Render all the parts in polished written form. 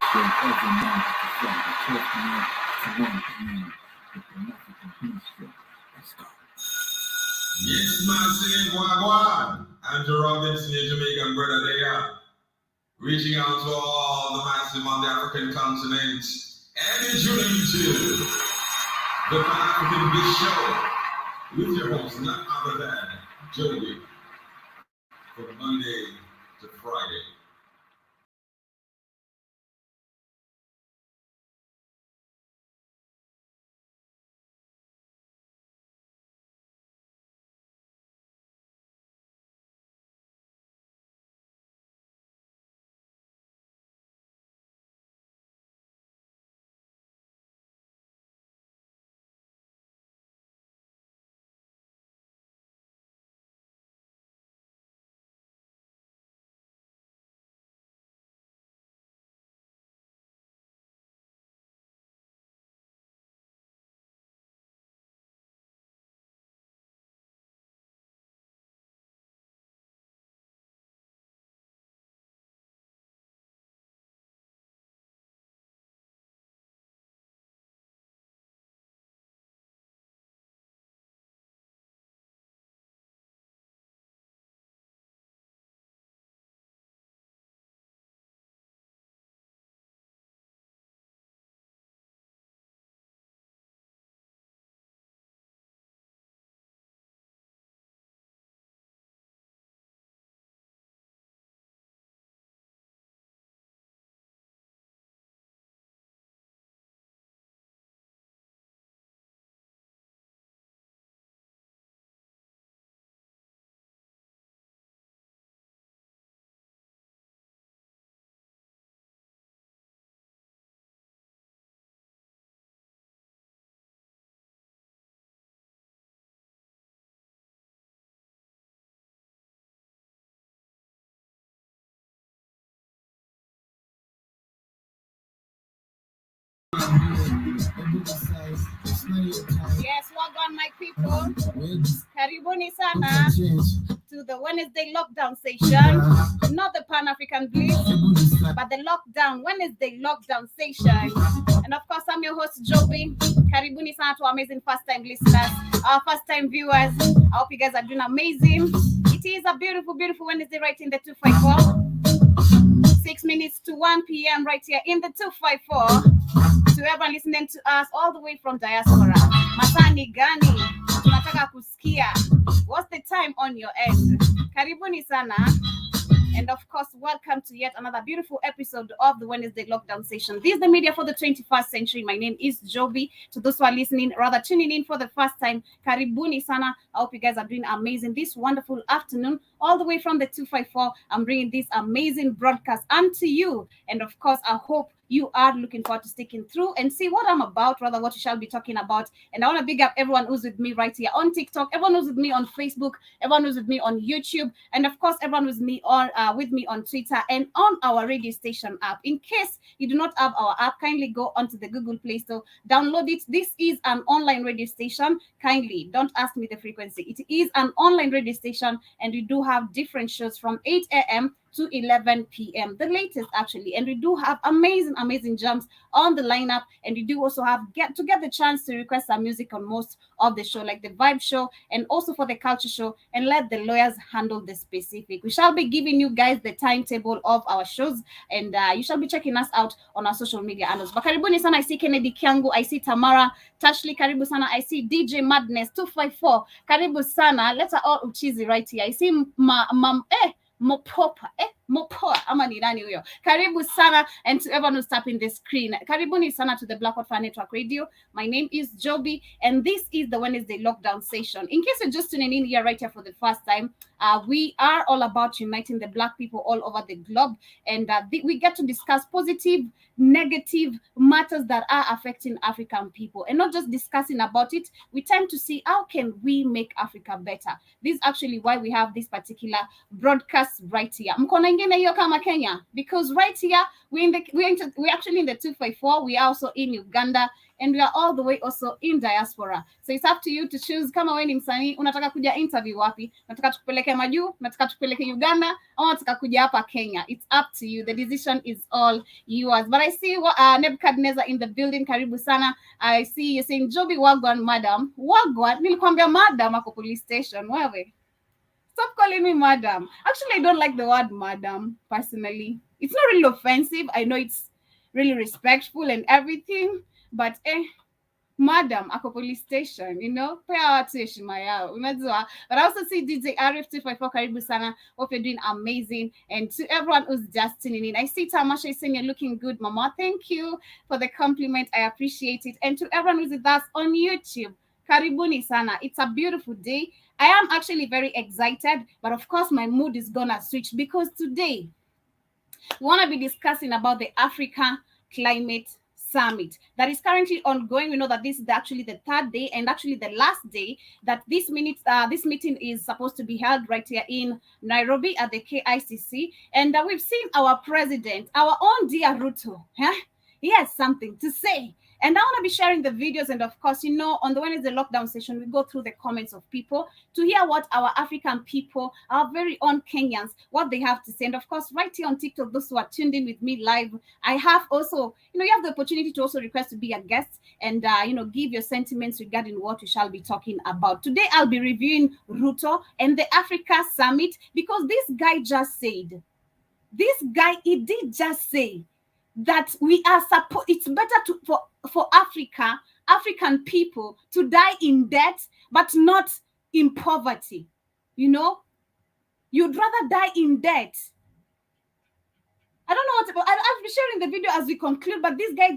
from every Monday to Friday, 12 p.m. to 1 p.m. with the African Beat Show. Let's go. Yes, man, saying Wagwan. Andrew Robinson, your Jamaican brother, they are reaching out to all the massive on the African continent and introducing to the Pan-African Beat Show with your host, none other than Joby, from Monday to Friday. Yes, welcome my people. Karibuni sana to the Wednesday lockdown session. Not the Pan-African Bliss, but the Wednesday lockdown session. And of course, I'm your host, Joby. Karibuni sana to our amazing first-time listeners, our first-time viewers. I hope you guys are doing amazing. It is a beautiful, beautiful Wednesday right in the 254. 6 minutes to 1 p.m. right here in the 254. To everyone listening to us all the way from diaspora. Masani gani? Tunataka kusikia. What's the time on your end? Karibuni sana. And of course, welcome to yet another beautiful episode of the Wednesday Lockdown Session. This is the media for the 21st century. My name is Joby. To those who are listening, rather tuning in for the first time, Karibuni sana. I hope you guys are doing amazing this wonderful afternoon. All the way from the 254, I'm bringing this amazing broadcast unto you. And of course, I hope you are looking forward to sticking through and see what I'm about, rather what we shall be talking about. And I want to big up everyone who's with me right here on TikTok, everyone who's with me on Facebook, everyone who's with me on YouTube, and of course, everyone who's with me on Twitter and on our radio station app. In case you do not have our app, kindly go onto the Google Play Store, download it. This is an online radio station. Kindly don't ask me the frequency. It is an online radio station, and we do have different shows from 8 a.m. to 11 p.m. The latest, actually. And we do have amazing jams on the lineup. And we do also have get the chance to request some music on most of the show, like the Vibe Show and also for the Culture Show, and let the lawyers handle the specific. We shall be giving you guys the timetable of our shows, and you shall be checking us out on our social media handles. But karibuni sana, I see Kennedy Kiangu, I see Tamara Tashley, karibu sana, I see DJ Madness 254, karibu sana. Let's all uchizi right here. I see Mopoa ama ni nani huyo? Karibu sana, and to everyone who's tapping the screen, karibuni sana to the Black Fan Network Radio. My name is Joby, and this is the Wednesday Lockdown Session. In case you're just tuning in here right here for the first time, we are all about uniting the Black people all over the globe, and we get to discuss positive, negative matters that are affecting African people, and not just discussing about it. We tend to see how can we make Africa better. This is actually why we have this particular broadcast right here. Mkono ingine hiyo kama Kenya, because right here we're actually in the 254. We are also in Uganda, and we are all the way also in diaspora. So it's up to you to choose. Kama wewe ni msanii, unataka kuja interview wapi? Unataka tukupeleke majuu? Unataka tukupeleke Uganda? Au unataka kuja hapa Kenya? It's up to you. The decision is all yours. But I see Nebuchadnezzar in the building. Karibu sana. I see you saying Joby Wagwan, madam. Wagwan? Nilikwambia madam ako police station. Wewe. Stop calling me madam. Actually, I don't like the word madam, personally. It's not really offensive. I know it's really respectful and everything, but madam, ako police station, you know? Pea watu heshima yao, unajua? But I also see DJ Arif 254, karibu sana. Hope you're doing amazing. And to everyone who's just tuning in, I see Tamasha saying you're looking good, mama. Thank you for the compliment. I appreciate it. And to everyone who's with us on YouTube, karibuni sana. It's a beautiful day. I am actually very excited, but of course my mood is gonna switch because today we want to be discussing about the Africa Climate Summit that is currently ongoing. We know that this is actually the third day and actually the last day that this meeting is supposed to be held right here in Nairobi at the KICC. And we've seen our president, our own dear Ruto. He has something to say. And I want to be sharing the videos. And of course, you know, on the Wednesday lockdown session, we go through the comments of people to hear what our African people, our very own Kenyans, what they have to say. And of course, right here on TikTok, those who are tuned in with me live, I have also, you know, you have the opportunity to also request to be a guest and, you know, give your sentiments regarding what we shall be talking about. Today, I'll be reviewing Ruto and the Africa Summit because this guy just said, he did just say that we are supposed, it's better for African people to die in debt, but not in poverty. You know, you'd rather die in debt. I don't know what, I'll be sharing the video as we conclude, but this guy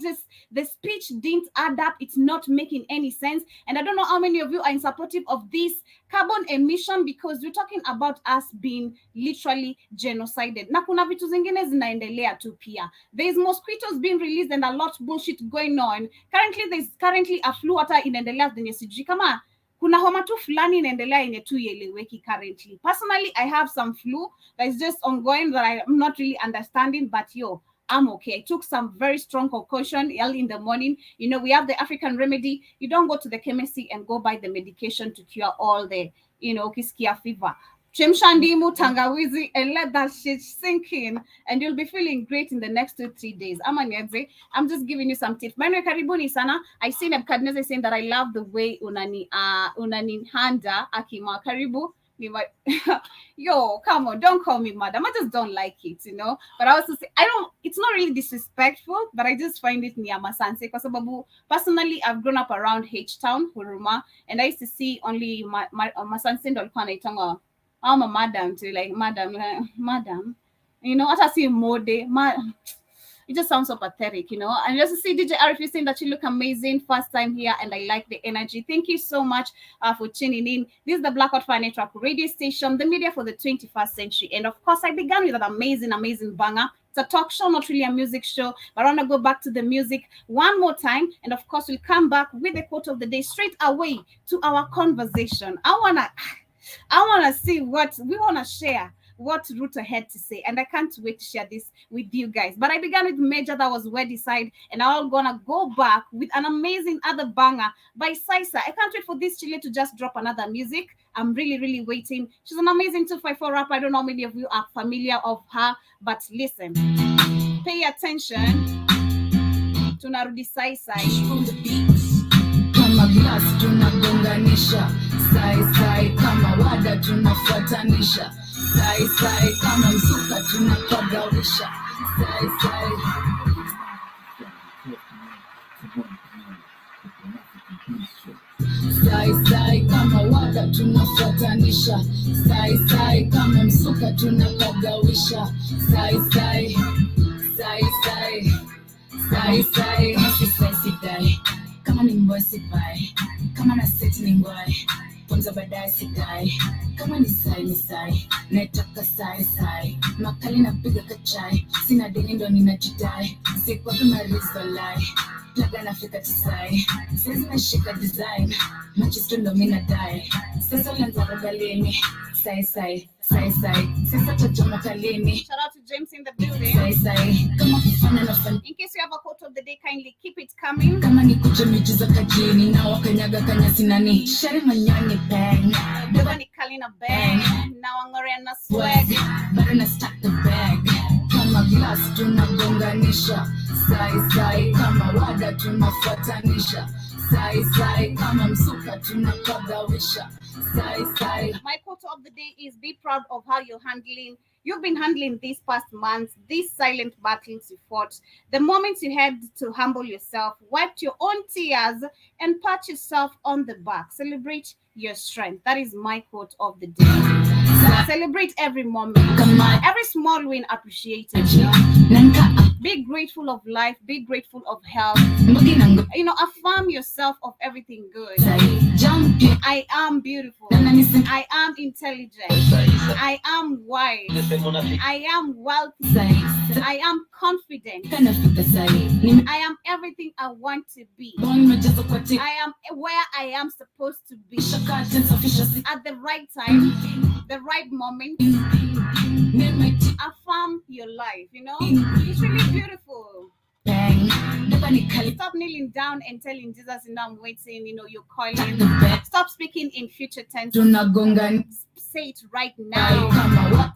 the speech didn't add up. It's not making any sense. And I don't know how many of you are in supportive of this carbon emission because we're talking about us being literally genocided. Na kuna vitu zingine zinaendelea tu pia. There's mosquitoes being released and a lot of bullshit going on. There's currently a flu hata inaendelea zenye sijui kama kuna homa tu fulani inaendelea yenye tu ieleweki currently. Personally, I have some flu that is just ongoing that I'm not really understanding, but I'm okay. I took some very strong concoction early in the morning. You know, we have the African remedy. You don't go to the chemist and go buy the medication to cure all the, you know, ukisikia fever. Chemsha ndimu, tangawizi, and let that shit sink in, and you'll be feeling great in the next 2-3 days. I'm just giving you some tips. Manuel karibuni sana. I see Nebuchadnezzar saying that I love the way unani handa akima karibu. Yo, come on, don't call me madam. I just don't like it, you know. But I also say it's not really disrespectful, but I just find it nyamasanse. Because personally, I've grown up around H-Town, Huruma, and I used to see only masanse ndo alikuwa anaitanga I'm a madam to like madam, you know, what I see mode, it just sounds so pathetic, you know. And just to see DJ Arif saying that you look amazing, first time here, and I like the energy. Thank you so much for tuning in. This is the Blackout Fire Network radio station, the media for the 21st century. And of course, I began with an amazing banger. It's a talk show, not really a music show, but I want to go back to the music one more time. And of course, we'll come back with the quote of the day straight away to our conversation. I want to see what we want to share, what Ruto had to say, and I can't wait to share this with you guys. But I began with Major, that was Where Decide, and I'm gonna go back with an amazing other banger by Saisa. I can't wait for this Chile to just drop another music. I'm really waiting. She's an amazing 254 rapper. I don't know how many of you are familiar of her, but listen, pay attention. Tunarudi Saisa from the beats. Kama glass tunagonganisha, sai kama wada tunafuatanisha, sai kama msuka tunapagawisha, sai kama wada tunafuatanisha, sai kama msuka tunapagawisha, sai sidai kama ni mboy sipai, kama na set ni ngoy kwanza baadaye sidai, kama ni sai naitaka sai makali napiga kachai, sina deni ndo ninajidai, siku kama rizolai Laga nafika tisai. Says nashika design. Manchester ndo mina die. Sasa unaanza regalini. Sai. Sasa tachoma kalini. Shout out to James in the building. Sai. Kama kufana na fana. In case you have a quote of the day, kindly keep it coming. Kama nikuja miujiza kajini na wakanyaga kanyasi nani. Shari manyani bang. Beba ni kalina bang. Na wangore na swag. Better na stack the bag. Kama glass tunagonganisha. Sai kama wada tunafuatanisha. Sai kama msuka tunapagawisha. Sai. My quote of the day is be proud of how you've been handling these past months, these silent battles you fought, the moments you had to humble yourself, wiped your own tears, and pat yourself on the back. Celebrate your strength. That is my quote of the day. Celebrate every moment, every small win appreciated. Be grateful of life, be grateful of health. Affirm yourself of everything good. I am beautiful. I am intelligent. I am wise. I am wealthy. I am confident. I am everything I want to be. I am where I am supposed to be. At the right time, the right moment. Affirm your life, It's really beautiful. Stop kneeling down and telling Jesus, I'm waiting, you're calling. Stop speaking in future tense. Say it right now.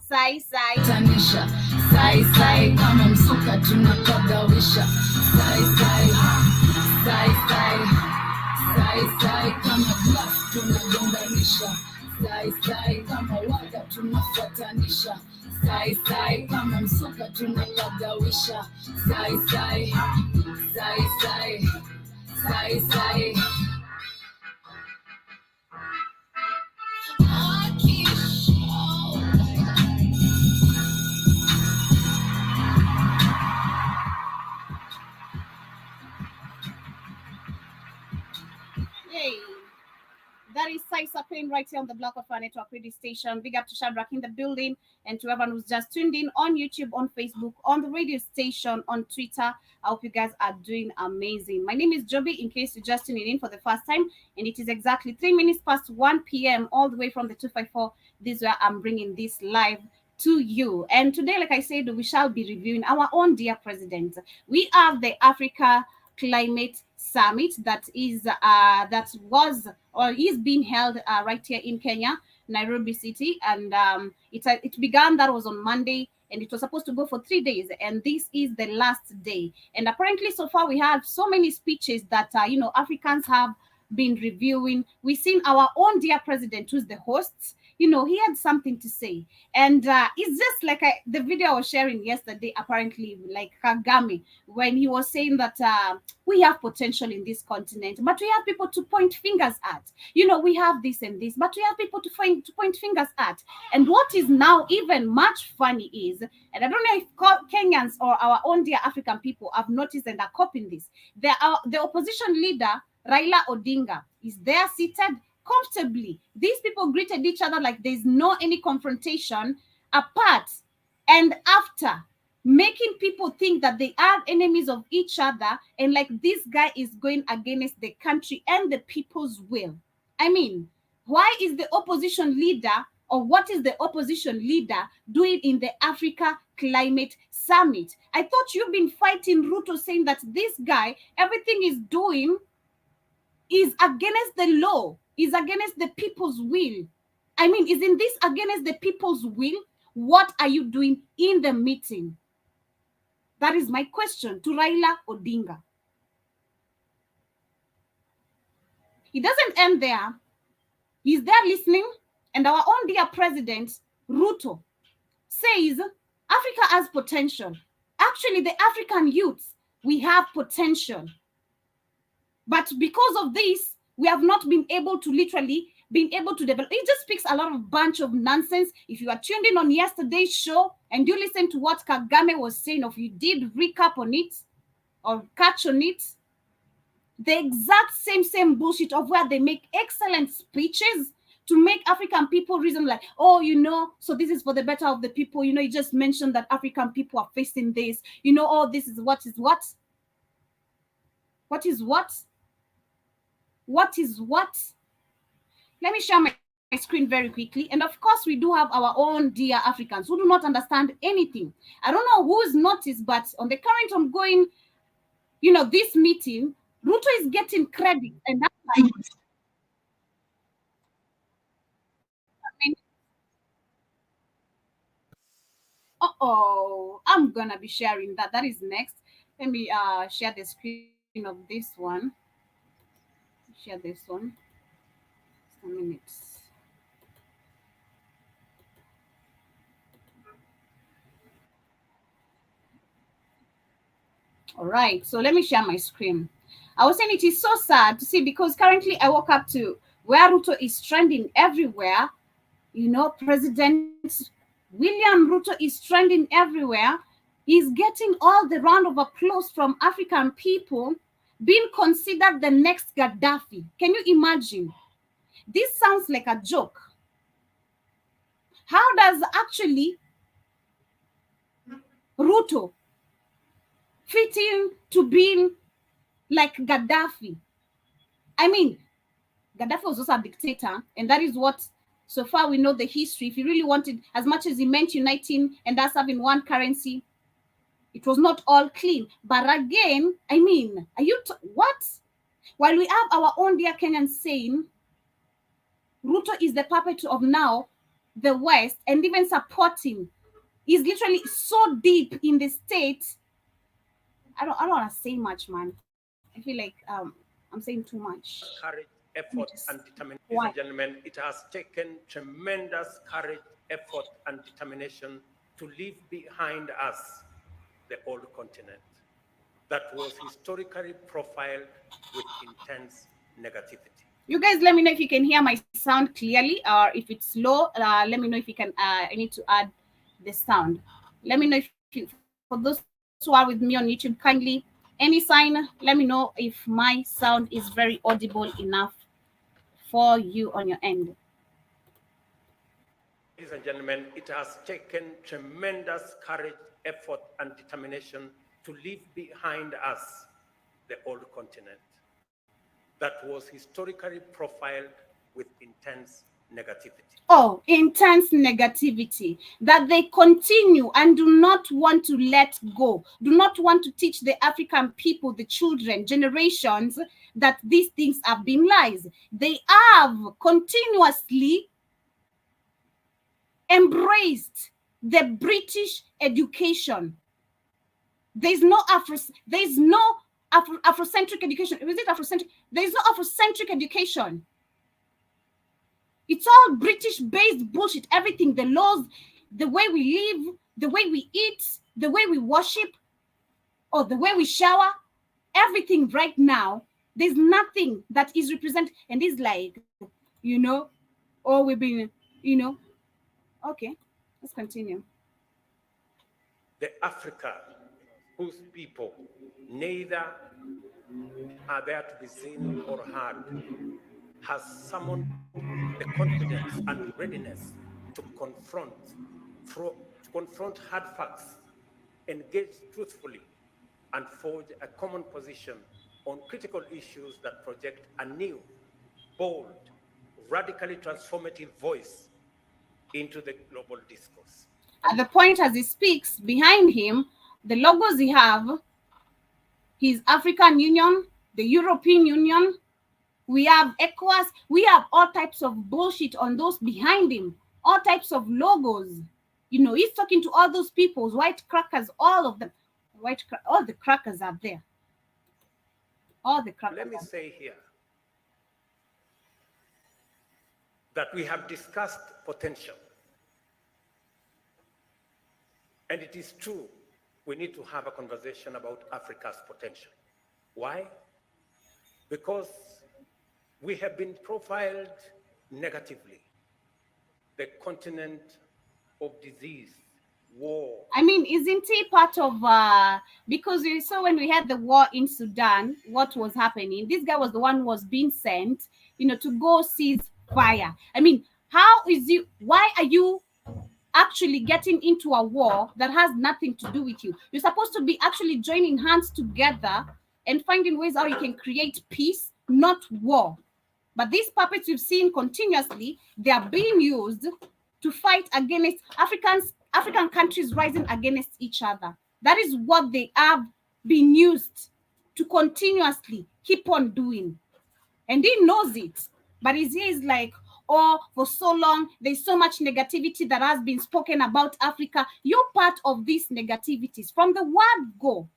Sai. Kama msuka tunapagawisha. Sai kama glass tunagonganisha. Sai kama wada tunafuatanisha. Sai kama msuka tunapagawisha. Sai. Yay. That is Sai Sapin right here on the block of our network radio station. Big up to Shadrach in the building and to everyone who's just tuned in on YouTube, on Facebook, on the radio station, on Twitter. I hope you guys are doing amazing. My name is Joby, in case you're just tuning in for the first time, and it is exactly 3 minutes past 1 p.m. all the way from the 254. This is where I'm bringing this live to you. And today, like I said, we shall be reviewing our own dear president. We have the Africa Climate Summit that is being held right here in Kenya, Nairobi City, and it began. That was on Monday, and it was supposed to go for 3 days, and this is the last day. And apparently, so far we have so many speeches that Africans have been reviewing. We've seen our own dear president, who's the host. He had something to say. And it's just like the video I was sharing yesterday, apparently, like Kagame, when he was saying that we have potential in this continent, but we have people to point fingers at. We have this and this, but we have people to point fingers at. And what is now even much funny is, and I don't know if Kenyans or our own dear African people have noticed and are copying this, the opposition leader, Raila Odinga, is there seated comfortably. These people greeted each other like there's no any confrontation apart and after, making people think that they are enemies of each other, and like this guy is going against the country and the people's will. I mean, why is the opposition leader, or what is the opposition leader doing in the Africa Climate Summit? I thought you've been fighting Ruto, saying that this guy, everything he's doing is against the law, is against the people's will. I mean, isn't this against the people's will? What are you doing in the meeting? That is my question to Raila Odinga. It doesn't end there. He's there listening, and our own dear president, Ruto, says Africa has potential. Actually, the African youths, we have potential. But because of this, we have not been able to develop. It just speaks a lot of bunch of nonsense. If you are tuned in on yesterday's show and you listen to what Kagame was saying, or if you did recap on it or catch on it, the exact same bullshit of where they make excellent speeches to make African people reason like, so this is for the better of the people. You just mentioned that African people are facing this. This is what is what. What is what? What is what? Let me share my screen very quickly. And of course, we do have our own dear Africans who do not understand anything. I don't know who's noticed, but on the current ongoing, this meeting, Ruto is getting credit. And that's like, I mean, I'm gonna be sharing that. That is next. Let me share the screen of this one. Share this one. Just a minute. All right, so let me share my screen. I was saying it is so sad to see because currently I woke up to where Ruto is trending everywhere. President William Ruto is trending everywhere. He's getting all the round of applause from African people, being considered the next Gaddafi. Can you imagine? This sounds like a joke. How does actually Ruto fit in to being like Gaddafi? I mean, Gaddafi was also a dictator, and that is what, so far we know the history. If he really wanted, as much as he meant uniting and us having one currency, it was not all clean. But again, I mean, what? While we have our own dear Kenyans saying Ruto is the puppet of now the West and even supporting, is literally so deep in the state. I don't want to say much, man. I feel like I'm saying too much. Courage, effort, and determination. Ladies and gentlemen, it has taken tremendous courage, effort, and determination to leave behind us the old continent that was historically profiled with intense negativity. You guys, let me know if you can hear my sound clearly, or if it's low. Let me know if you can. I need to add the sound. Let me know if you, for those who are with me on YouTube, kindly any sign. Let me know if my sound is very audible enough for you on your end. Ladies and gentlemen, it has taken tremendous courage, effort, and determination to leave behind us the old continent that was historically profiled with intense negativity. Oh, intense negativity that they continue and do not want to let go, do not want to teach the African people, the children, generations, that these things have been lies. They have continuously embraced the British education. There's no Afrocentric education. Is it Afrocentric? There's no Afrocentric education. It's all British-based bullshit. Everything, the laws, the way we live, the way we eat, the way we worship, or the way we shower, everything right now, there's nothing that is represented. And it's like, we've been, okay, let's continue. The Africa whose people neither are there to be seen or heard has summoned the confidence and readiness to confront hard facts, engage truthfully, and forge a common position on critical issues that project a new, bold, radically transformative voice into the global discourse. At the point as he speaks, behind him, the logos he have, his African Union, the European Union, we have ECOWAS, we have all types of bullshit on those behind him, all types of logos. He's talking to all those peoples, white crackers, all of them. All the crackers are there. All the crackers. Let me say here that we have discussed potential. And it is true, we need to have a conversation about Africa's potential. Why? Because we have been profiled negatively. The continent of disease, war. I mean, isn't he part of, because you saw when we had the war in Sudan, what was happening? This guy was the one who was being sent, to go seize fire. I mean, why are you actually getting into a war that has nothing to do with you? You're supposed to be actually joining hands together and finding ways how you can create peace, not war. But these puppets we've seen continuously, they are being used to fight against African countries rising against each other. That is what they have been used to continuously keep on doing. And he knows it. But he's like, oh, for so long, there's so much negativity that has been spoken about Africa. You're part of these negativities. From the word go.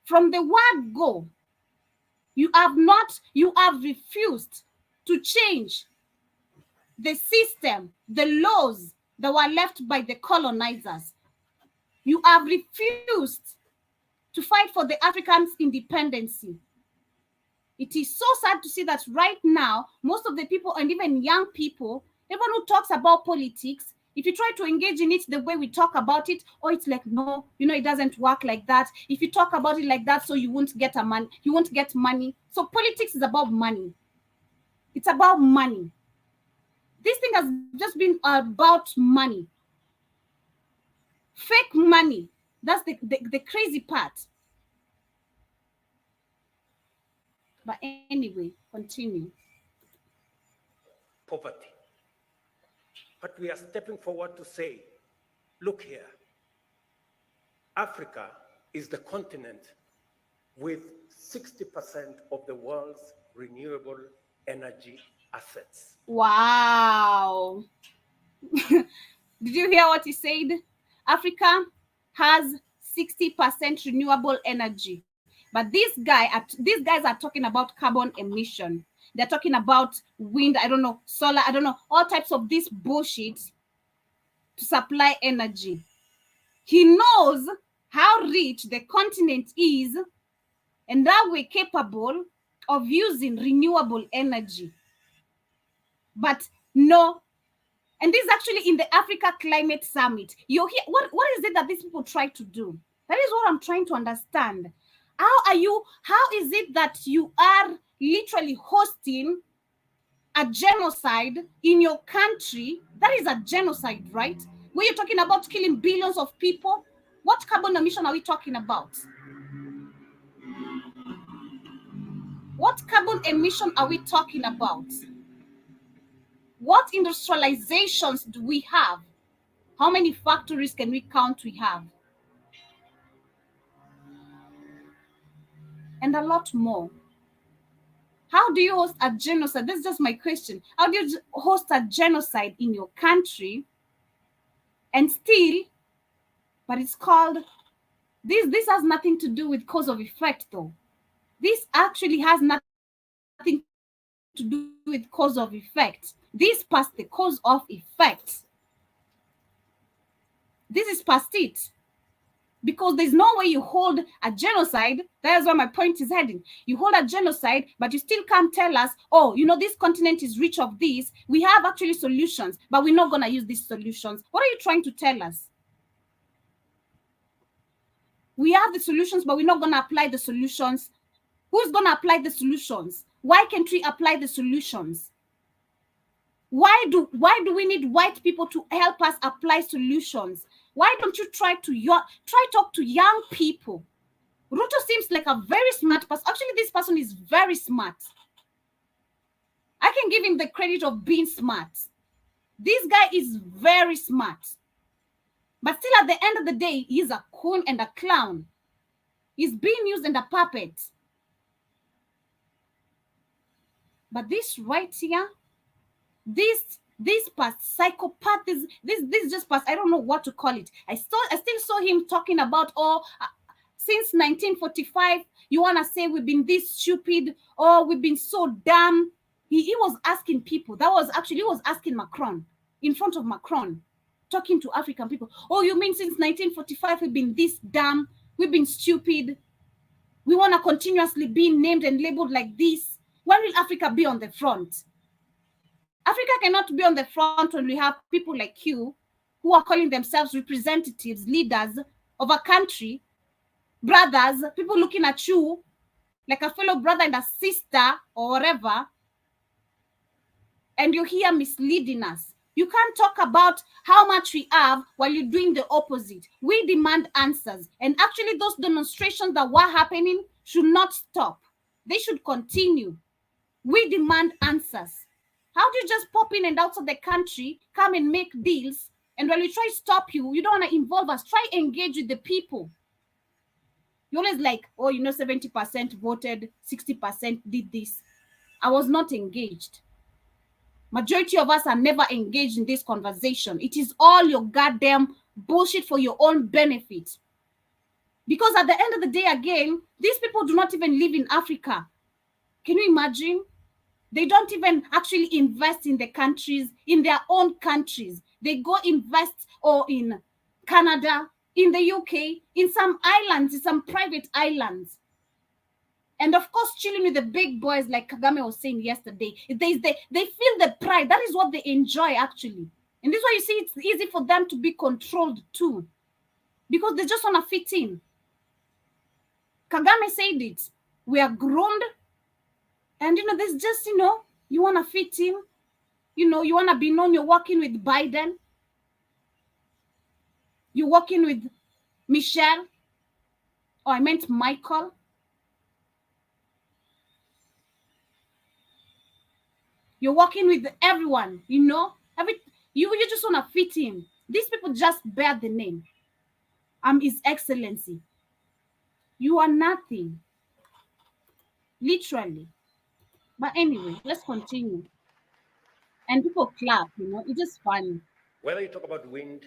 From the word go. You have refused to change the system, the laws that were left by the colonizers. You have refused to fight for the Africans' independence. It is so sad to see that right now, most of the people, and even young people, everyone who talks about politics, if you try to engage in it the way we talk about it, or it's like, no, it doesn't work like that. If you talk about it like that, so you won't get money. So politics is about money. It's about money. This thing has just been about money. Fake money. That's the crazy part. But anyway, continue. Poverty. But we are stepping forward to say, look here, Africa is the continent with 60% of the world's renewable energy assets. Wow. Did you hear what he said? Africa has 60% renewable energy. But these guys are talking about carbon emission. They're talking about wind, I don't know, solar, I don't know, all types of this bullshit to supply energy. He knows how rich the continent is and that we're capable of using renewable energy. But no. And this is actually in the Africa Climate Summit. You hear what is it that these people try to do? That is what I'm trying to understand. How is it that you are literally hosting a genocide in your country? That is a genocide, right? Where you're talking about killing billions of people. What carbon emission are we talking about? What carbon emission are we talking about? What industrializations do we have? How many factories can we count we have? And a lot more. How do you host a genocide? This is just my question. How do you host a genocide in your country and still, but it's called, this has nothing to do with cause of effect though. This actually has nothing to do with cause of effect. This past the cause of effect. This is past it. Because there's no way you hold a genocide. That's where my point is heading. You hold a genocide, but you still can't tell us, oh, this continent is rich of this. We have actually solutions, but we're not going to use these solutions. What are you trying to tell us? We have the solutions, but we're not going to apply the solutions. Who's going to apply the solutions? Why can't we apply the solutions? Why do we need white people to help us apply solutions? Why don't you try talk to young people? Ruto seems like a very smart person. Actually, this person is very smart. I can give him the credit of being smart. This guy is very smart. But still, at the end of the day, he's a coon and a clown. He's being used in a puppet. But this right here, this past psychopath, this just past, I don't know what to call it. I still saw him talking about, since 1945, you want to say we've been this stupid, or we've been so dumb. He was asking people, he was asking Macron, in front of Macron, talking to African people. Oh, you mean since 1945 we've been this dumb, we've been stupid, we want to continuously be named and labeled like this? When will Africa be on the front? Africa cannot be on the front when we have people like you who are calling themselves representatives, leaders of a country, brothers, people looking at you like a fellow brother and a sister or whatever, and you're here misleading us. You can't talk about how much we have while you're doing the opposite. We demand answers. And actually, those demonstrations that were happening should not stop. They should continue. We demand answers. How do you just pop in and out of the country, come and make deals, and when we try to stop you, you don't want to involve us. Try engage with the people. You're always like, oh, 70% voted, 60% did this. I was not engaged. Majority of us are never engaged in this conversation. It is all your goddamn bullshit for your own benefit. Because at the end of the day, again, these people do not even live in Africa. Can you imagine? They don't even actually invest in the countries, in their own countries. They go invest or in Canada, in the UK, in some islands, in some private islands. And of course, chilling with the big boys, like Kagame was saying yesterday, they feel the pride. That is what they enjoy, actually. And this is why you see it's easy for them to be controlled too. Because they just want to fit in. Kagame said it. We are groomed. And, there's just, you want to fit in. You want to be known you're working with Biden. You're working with Michelle. Or I meant Michael. You're working with everyone, you just want to fit in. These people just bear the name. His Excellency. You are nothing. Literally. But anyway, let's continue. And people clap, it's just funny. Whether you talk about wind,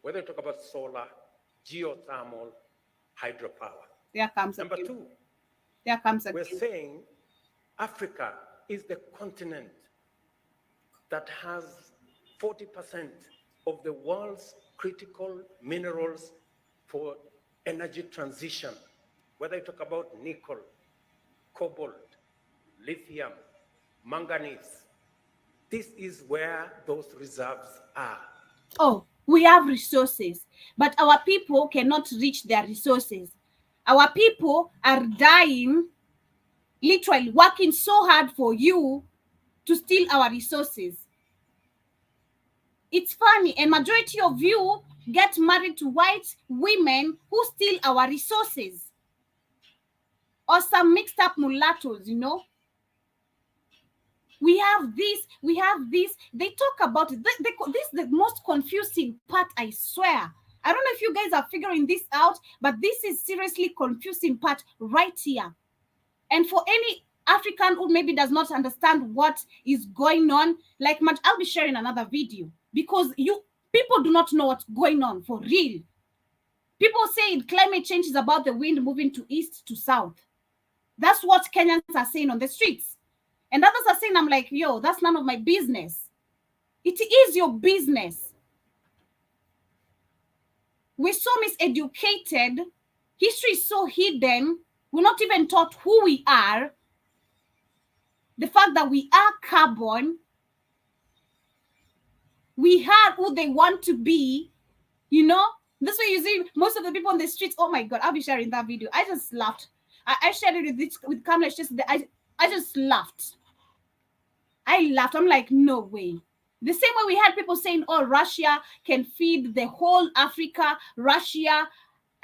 whether you talk about solar, geothermal, hydropower. There comes Number again. two, There comes we're again. saying Africa is the continent that has 40% of the world's critical minerals for energy transition. Whether you talk about nickel, cobalt, lithium, manganese, this is where those reserves are. Oh, we have resources, but our people cannot reach their resources. Our people are dying, literally working so hard for you to steal our resources. It's funny, and majority of you get married to white women who steal our resources. Or some mixed up mulattoes, We have this. They talk about it. This is the most confusing part, I swear. I don't know if you guys are figuring this out, but this is seriously confusing part right here. And for any African who maybe does not understand what is going on, I'll be sharing another video because people do not know what's going on for real. People say climate change is about the wind moving to east to south. That's what Kenyans are saying on the streets. And others are saying, I'm like, yo, that's none of my business. It is your business. We're so miseducated. History is so hidden. We're not even taught who we are. The fact that we are carbon. We are who they want to be. This way you see most of the people on the streets. Oh my God, I'll be sharing that video. I just laughed. I shared it with Kamlesh yesterday. I just laughed. I laughed. I'm like, no way. The same way we had people saying, oh, Russia can feed the whole Africa. Russia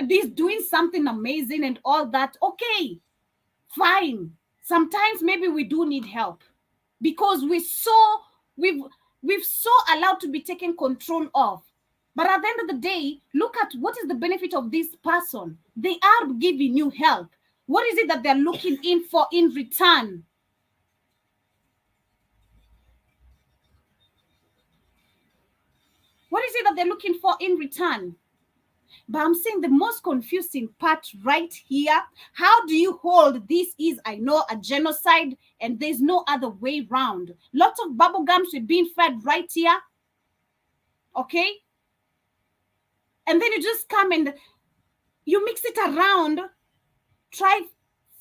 is doing something amazing and all that. Okay, fine. Sometimes maybe we do need help because we've so allowed to be taken control of. But at the end of the day, look at what is the benefit of this person. They are giving you help. What is it that they're looking in for in return? What is it that they're looking for in return? But I'm saying the most confusing part right here, how do you hold this is, I know, a genocide and there's no other way round. Lots of bubble gums were being fed right here. Okay? And then you just come and you mix it around, try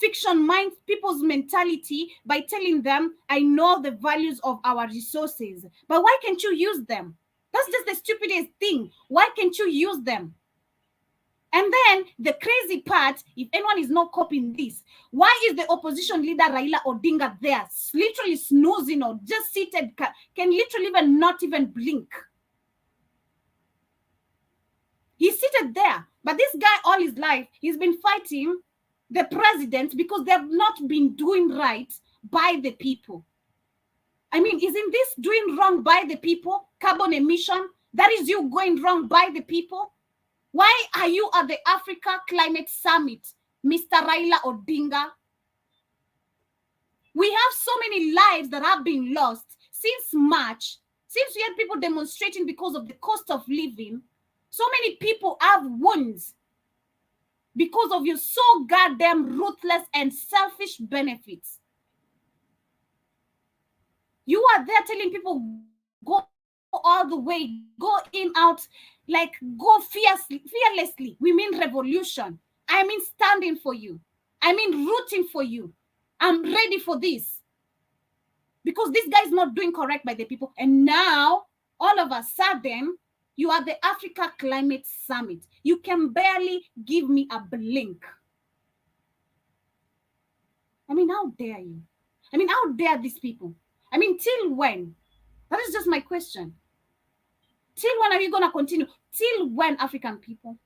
fiction mind people's mentality by telling them, I know the values of our resources, but why can't you use them? That's just the stupidest thing. Why can't you use them? And then the crazy part, if anyone is not copying this, why is the opposition leader Raila Odinga there, literally snoozing or just seated, can literally not even blink? He's seated there. But this guy all his life, he's been fighting the president because they have not been doing right by the people. I mean, isn't this doing wrong by the people? Carbon emission, that is you going wrong by the people. Why are you at the Africa Climate Summit, Mr. Raila Odinga? We have so many lives that have been lost since March, since we had people demonstrating because of the cost of living. So many people have wounds because of your so goddamn ruthless and selfish benefits. You are there telling people, go all the way, go in, out, like go fearlessly. We mean revolution. I mean standing for you. I mean rooting for you. I'm ready for this. Because this guy is not doing correct by the people. And now, all of a sudden, you are the Africa Climate Summit. You can barely give me a blink. I mean, how dare you? I mean, how dare these people? I mean, till when? That is just my question. Till when are you going to continue? Till when, African people?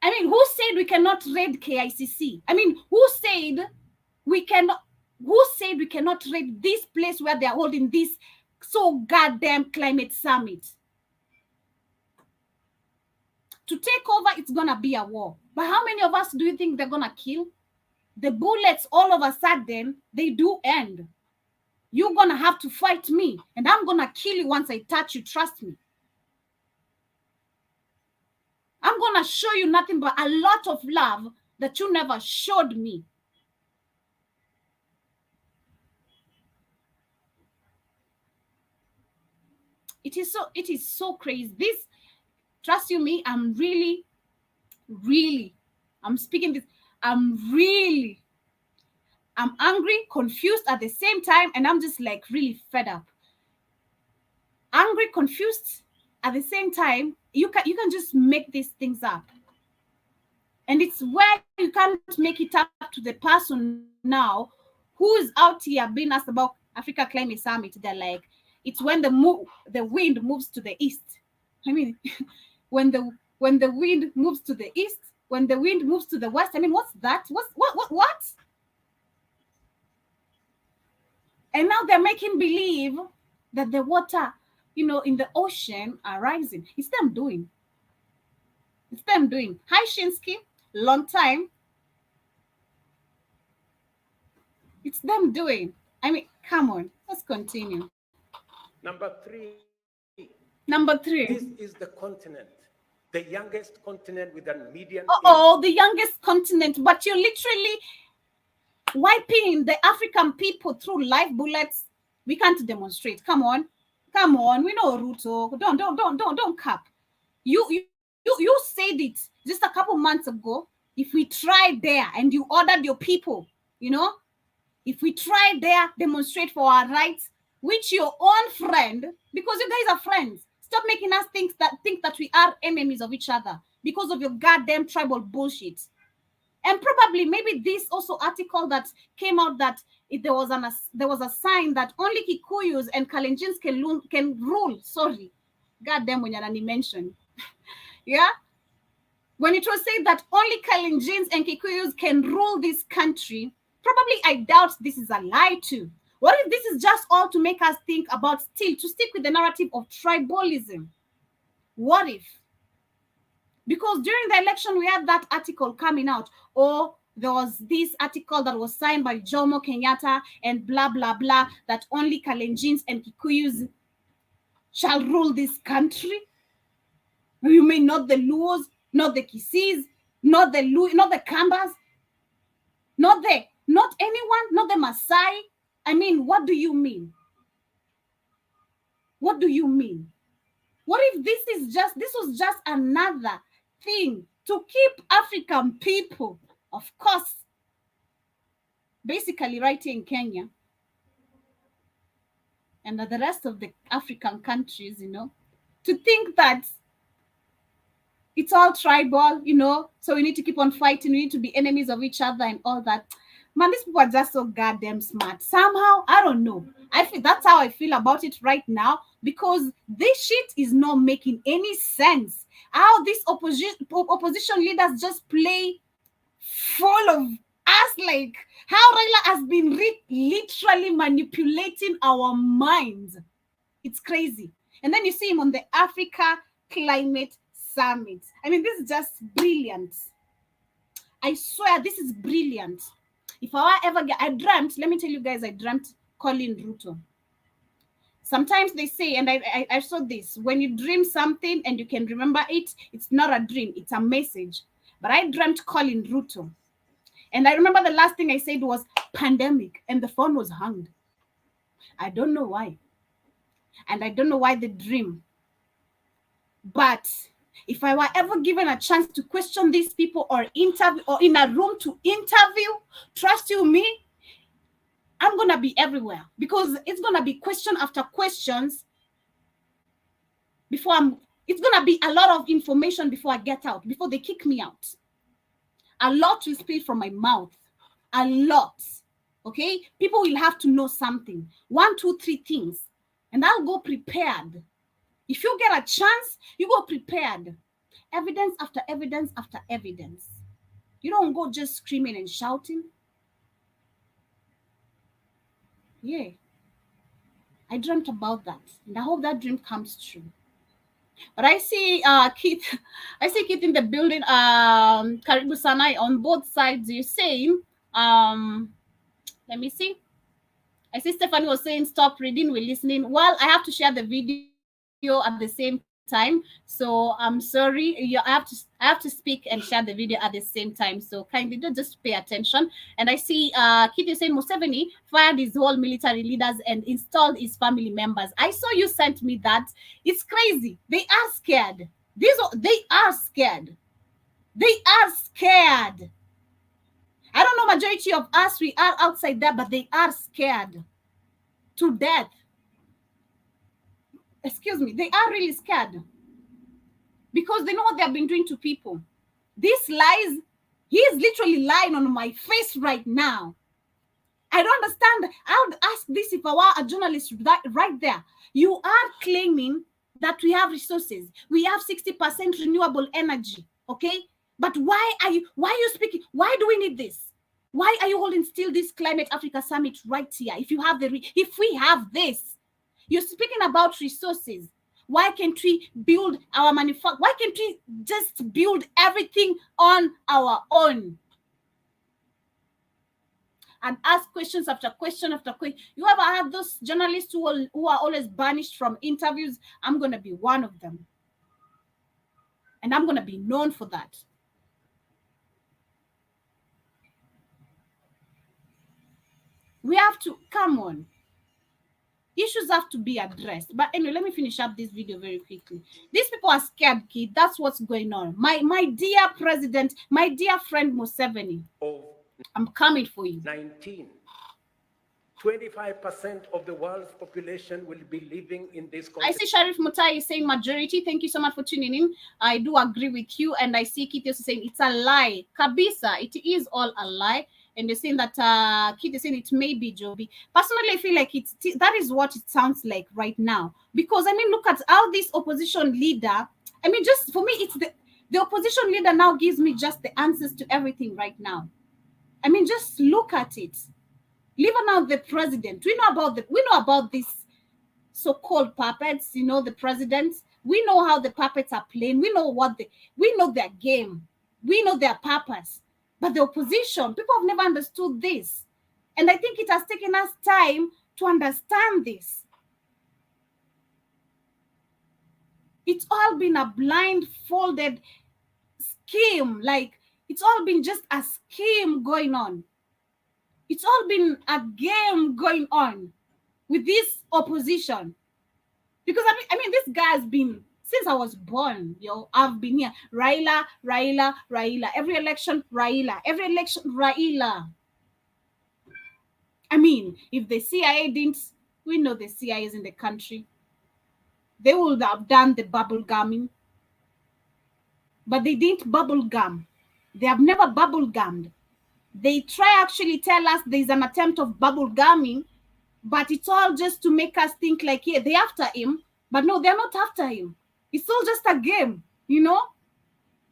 I mean, who said we cannot raid KICC? I mean, who said we cannot raid this place where they are holding this so goddamn climate summit? To take over, it's going to be a war. But how many of us do you think they're going to kill? The bullets, all of a sudden, they do end. You're going to have to fight me, and I'm going to kill you once I touch you, trust me. I'm going to show you nothing but a lot of love that you never showed me. It is so crazy. This, trust you me, I'm really, I'm speaking this, I'm angry, confused at the same time, and I'm just like really fed up. Angry, confused at the same time. You can just make these things up. And it's where you can't make it up to the person now who is out here being asked about Africa Climate Summit. They're like, it's when the wind moves to the east. I mean, when the wind moves to the east, when the wind moves to the west. I mean, what's that? What? And now they're making believe that the water, in the ocean are rising. It's them doing. Hi, Shinsky. Long time. It's them doing. I mean, come on. Let's continue. Number three. This is the continent. The youngest continent with a median. The youngest continent. But you're literally wiping the African people through live bullets. We can't demonstrate. Come on. We know Ruto. Don't cap. You said it just a couple months ago. If we try there and you ordered your people, if we try there, demonstrate for our rights, which your own friend, because you guys are friends, stop making us think that we are enemies of each other because of your goddamn tribal bullshit. And probably maybe this also article that came out that there was a sign that only Kikuyus and Kalenjins can rule. Sorry, goddamn, when you're mentioned, yeah. When it was said that only Kalenjins and Kikuyus can rule this country, probably I doubt this is a lie too. What if this is just all to make us think about to stick with the narrative of tribalism? What if? Because during the election, we had that article coming out, or there was this article that was signed by Jomo Kenyatta and blah, blah, blah, that only Kalenjins and Kikuyus shall rule this country. You mean not the Luos, not the Kisis, not the Kambas, not anyone, not the Maasai? I mean, what do you mean? What do you mean? What if this was just another thing to keep African people, of course, basically right here in Kenya and the rest of the African countries, to think that it's all tribal, so we need to keep on fighting, we need to be enemies of each other and all that. Man, these people are just so goddamn smart. Somehow, I don't know. I feel that's how I feel about it right now, because this shit is not making any sense. How these opposition leaders just play full of us, like how Raila has been literally manipulating our minds. It's crazy. And then you see him on the Africa Climate Summit. I mean, this is just brilliant. I swear, this is brilliant. If I ever I dreamt, let me tell you guys, I dreamt Colin Ruto. Sometimes they say, and I saw this, when you dream something and you can remember it, it's not a dream, it's a message. But I dreamt Colin Ruto. And I remember the last thing I said was pandemic, and the phone was hung. I don't know why. And I don't know why the dream. But if I were ever given a chance to question these people or interview, or in a room to interview, trust you me, I'm going to be everywhere, because it's going to be question after questions before it's going to be a lot of information before I get out, before they kick me out. A lot will spill from my mouth. A lot. Okay? People will have to know something. 1, 2, 3 things. And I'll go prepared. If you get a chance, you go prepared. Evidence after evidence after evidence. You don't go just screaming and shouting. Yeah. I dreamt about that. And I hope that dream comes true. But I see Keith. I see Keith in the building. Karibu Sanai on both sides. You're saying, let me see. I see Stephanie was saying, stop reading, we're listening. Well, I have to share the video at the same time. So I'm sorry. I have to speak and share the video at the same time. So kindly do just pay attention. And I see Keith is saying Museveni fired his whole military leaders and installed his family members. I saw you sent me that. It's crazy. They are scared. They are scared. They are scared. I don't know, majority of us, we are outside there, but they are scared to death. Excuse me, they are really scared because they know what they have been doing to people. These lies, he is literally lying on my face right now. I don't understand. I would ask this if I were a journalist right there. You are claiming that we have resources. We have 60% renewable energy, okay? But why are you speaking? Why do we need this? Why are you holding still this Climate Africa Summit right here? If we have this, you're speaking about resources. Why can't we build our manufacturing? Why can't we just build everything on our own? And ask questions after question after question. You ever had those journalists who are always banished from interviews? I'm going to be one of them. And I'm going to be known for that. We have to, come on. Issues have to be addressed. But anyway, let me finish up this video very quickly. These people are scared, kid. That's what's going on. My dear president, my dear friend Museveni, I'm coming for you. 25% of the world's population will be living in this country. I see Sharif Mutai saying majority. Thank you so much for tuning in. I do agree with you. And I see Kitty saying it's a lie. Kabisa, it is all a lie. And they're saying that Kitty saying it may be Joby. Personally, I feel like that is what it sounds like right now. Because, I mean, look at how this opposition leader, I mean, just for me, it's the opposition leader now gives me just the answers to everything right now. I mean, just look at it. Leaving out the president. We know about these so-called puppets, you know, the presidents. We know how the puppets are playing. We know their game. We know their purpose. But the opposition, people have never understood this. And I think it has taken us time to understand this. It's all been a blindfolded scheme. Like, it's all been just a scheme going on. It's all been a game going on with this opposition. Because, I mean, this guy has been, since I was born, I've been here. Raila. Every election, Raila. Every election, Raila. I mean, if the CIA didn't, we know the CIA is in the country. They would have done the bubble gumming. But they didn't bubble gum. They have never bubble gummed. They try actually tell us there's an attempt of bubble gumming, but it's all just to make us think like, yeah, they're after him. But no, they're not after him. It's all just a game, you know?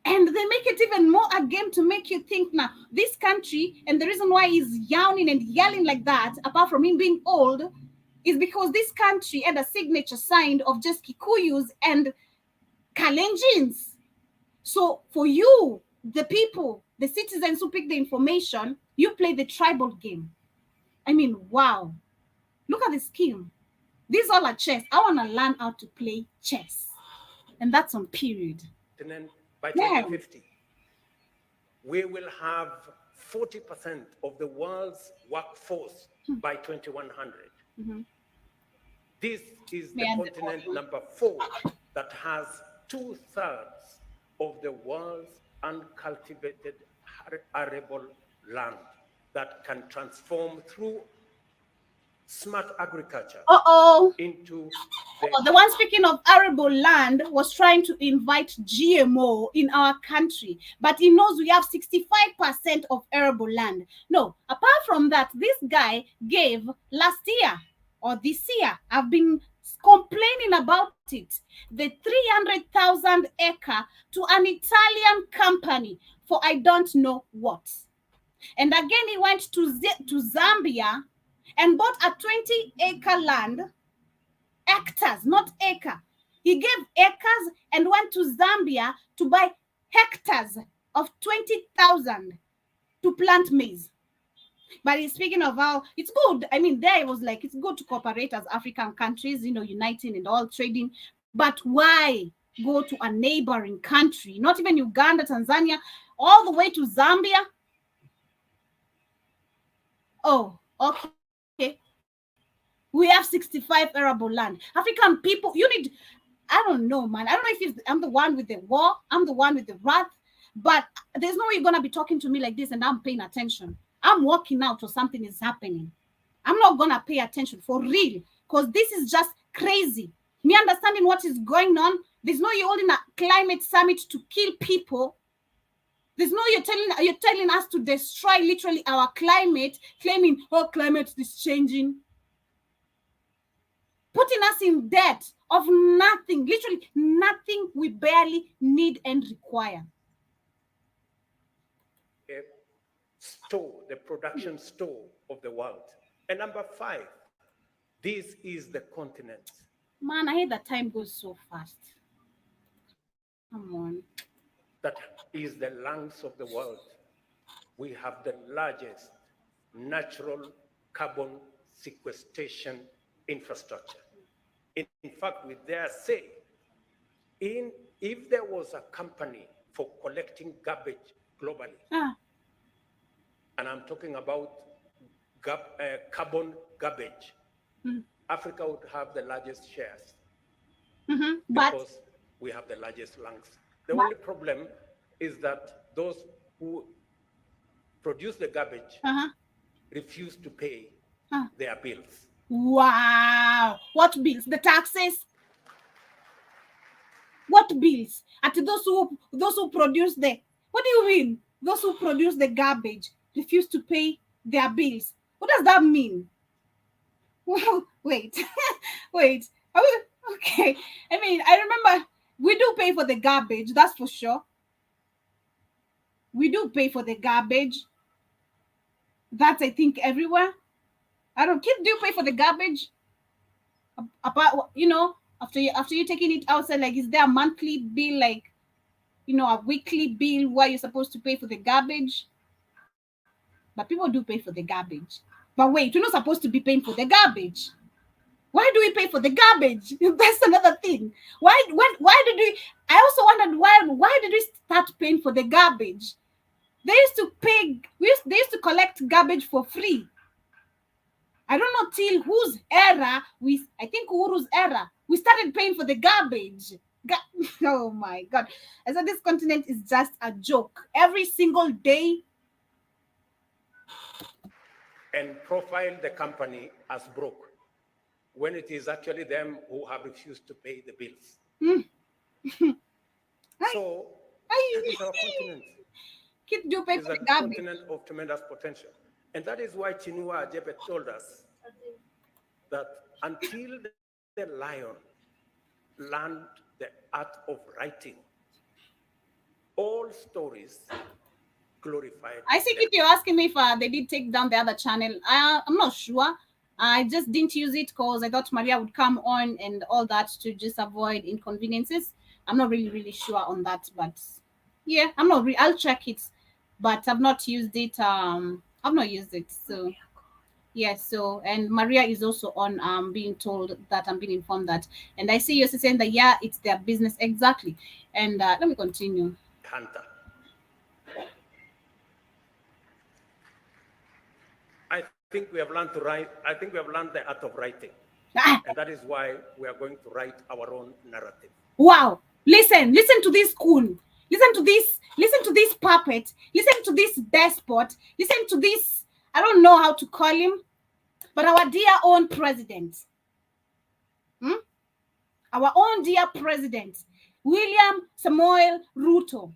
And they make it even more a game to make you think now, this country, and the reason why he's yawning and yelling like that, apart from him being old, is because this country had a signature signed of just Kikuyus and Kalenjins. So for you, the people, the citizens who pick the information, you play the tribal game. I mean, wow. Look at the scheme. These all are chess. I want to learn how to play chess. And that's on period. And then by Yeah. 2050, we will have 40% of the world's workforce by 2100. Mhm. This is the Man, continent number 4 that has 2/3 of the world's uncultivated arable land that can transform through smart agriculture into the one speaking of arable land was trying to invite GMO in our country, but he knows we have 65% of arable land. No, apart from that, this guy gave last year or this year, I've been complaining about it, the 300,000 acre to an Italian company for I don't know what. And again, he went to Zambia and bought a 20-acre land, hectares, not acre. He gave acres and went to Zambia to buy hectares of 20,000 to plant maize. But he's speaking of how it's good. I mean, there it was like, it's good to cooperate as African countries, uniting and all trading. But why go to a neighboring country, not even Uganda, Tanzania, all the way to Zambia? Oh, okay. We have 65 arable land. African people, you need, I don't know, man. I don't know if I'm the one with the war, I'm the one with the wrath, but there's no way you're going to be talking to me like this and I'm paying attention. I'm walking out or something is happening. I'm not going to pay attention for real, because this is just crazy. Me understanding what is going on. There's no you holding a climate summit to kill people. There's no you're telling us to destroy literally our climate, claiming, oh, climate is changing. Putting us in debt of nothing, literally nothing we barely need and require. The production store of the world. And number 5, this is the continent. Man, I hate that time goes so fast. Come on. That is the lungs of the world. We have the largest natural carbon sequestration infrastructure. In fact, we dare say, if there was a company for collecting garbage globally, and I'm talking about carbon garbage, Africa would have the largest shares because we have the largest lungs. The only problem is that those who produce the garbage refuse to pay their bills. Wow. What bills? The taxes? What bills? At those who produce the, what do you mean? Those who produce the garbage refuse to pay their bills. What does that mean? Well, wait. Wait. Okay. I mean, I remember we do pay for the garbage, that's for sure. We do pay for the garbage. That's, I think, everywhere. I don't, kids do pay for the garbage. About, after you taking it outside, like, is there a monthly bill, like, a weekly bill where you're supposed to pay for the garbage? But people do pay for the garbage. But wait, we're not supposed to be paying for the garbage. Why do we pay for the garbage? That's another thing. Why did we? I also wondered why did we start paying for the garbage? They used to pay. They used to collect garbage for free. I don't know till whose era I think Uhuru's era, we started paying for the garbage. Oh my God. I said this continent is just a joke. Every single day. And profile the company as broke, when it is actually them who have refused to pay the bills. So, that is our continent. Kids do pay for the garbage. It's a continent of tremendous potential. And that is why Chinua Achebe told us that until the lion learned the art of writing, all stories glorified. I think if you're asking me if they did take down the other channel, I'm not sure. I just didn't use it because I thought Maria would come on and all that to just avoid inconveniences. I'm not really sure on that, but yeah, I'm not. I'll check it, but I've not used it. I've not used it. So yeah. So and Maria is also on. Being told that I'm being informed that, and I see you saying that yeah, it's their business exactly. And let me continue. Hunter. I think we have learned to write. I think we have learned the art of writing, and that is why we are going to write our own narrative. Wow. Listen to this coon. Listen to this puppet. Listen to this despot. Listen to this, I don't know how to call him, but our dear own president. Our own dear president, William Samoei Ruto,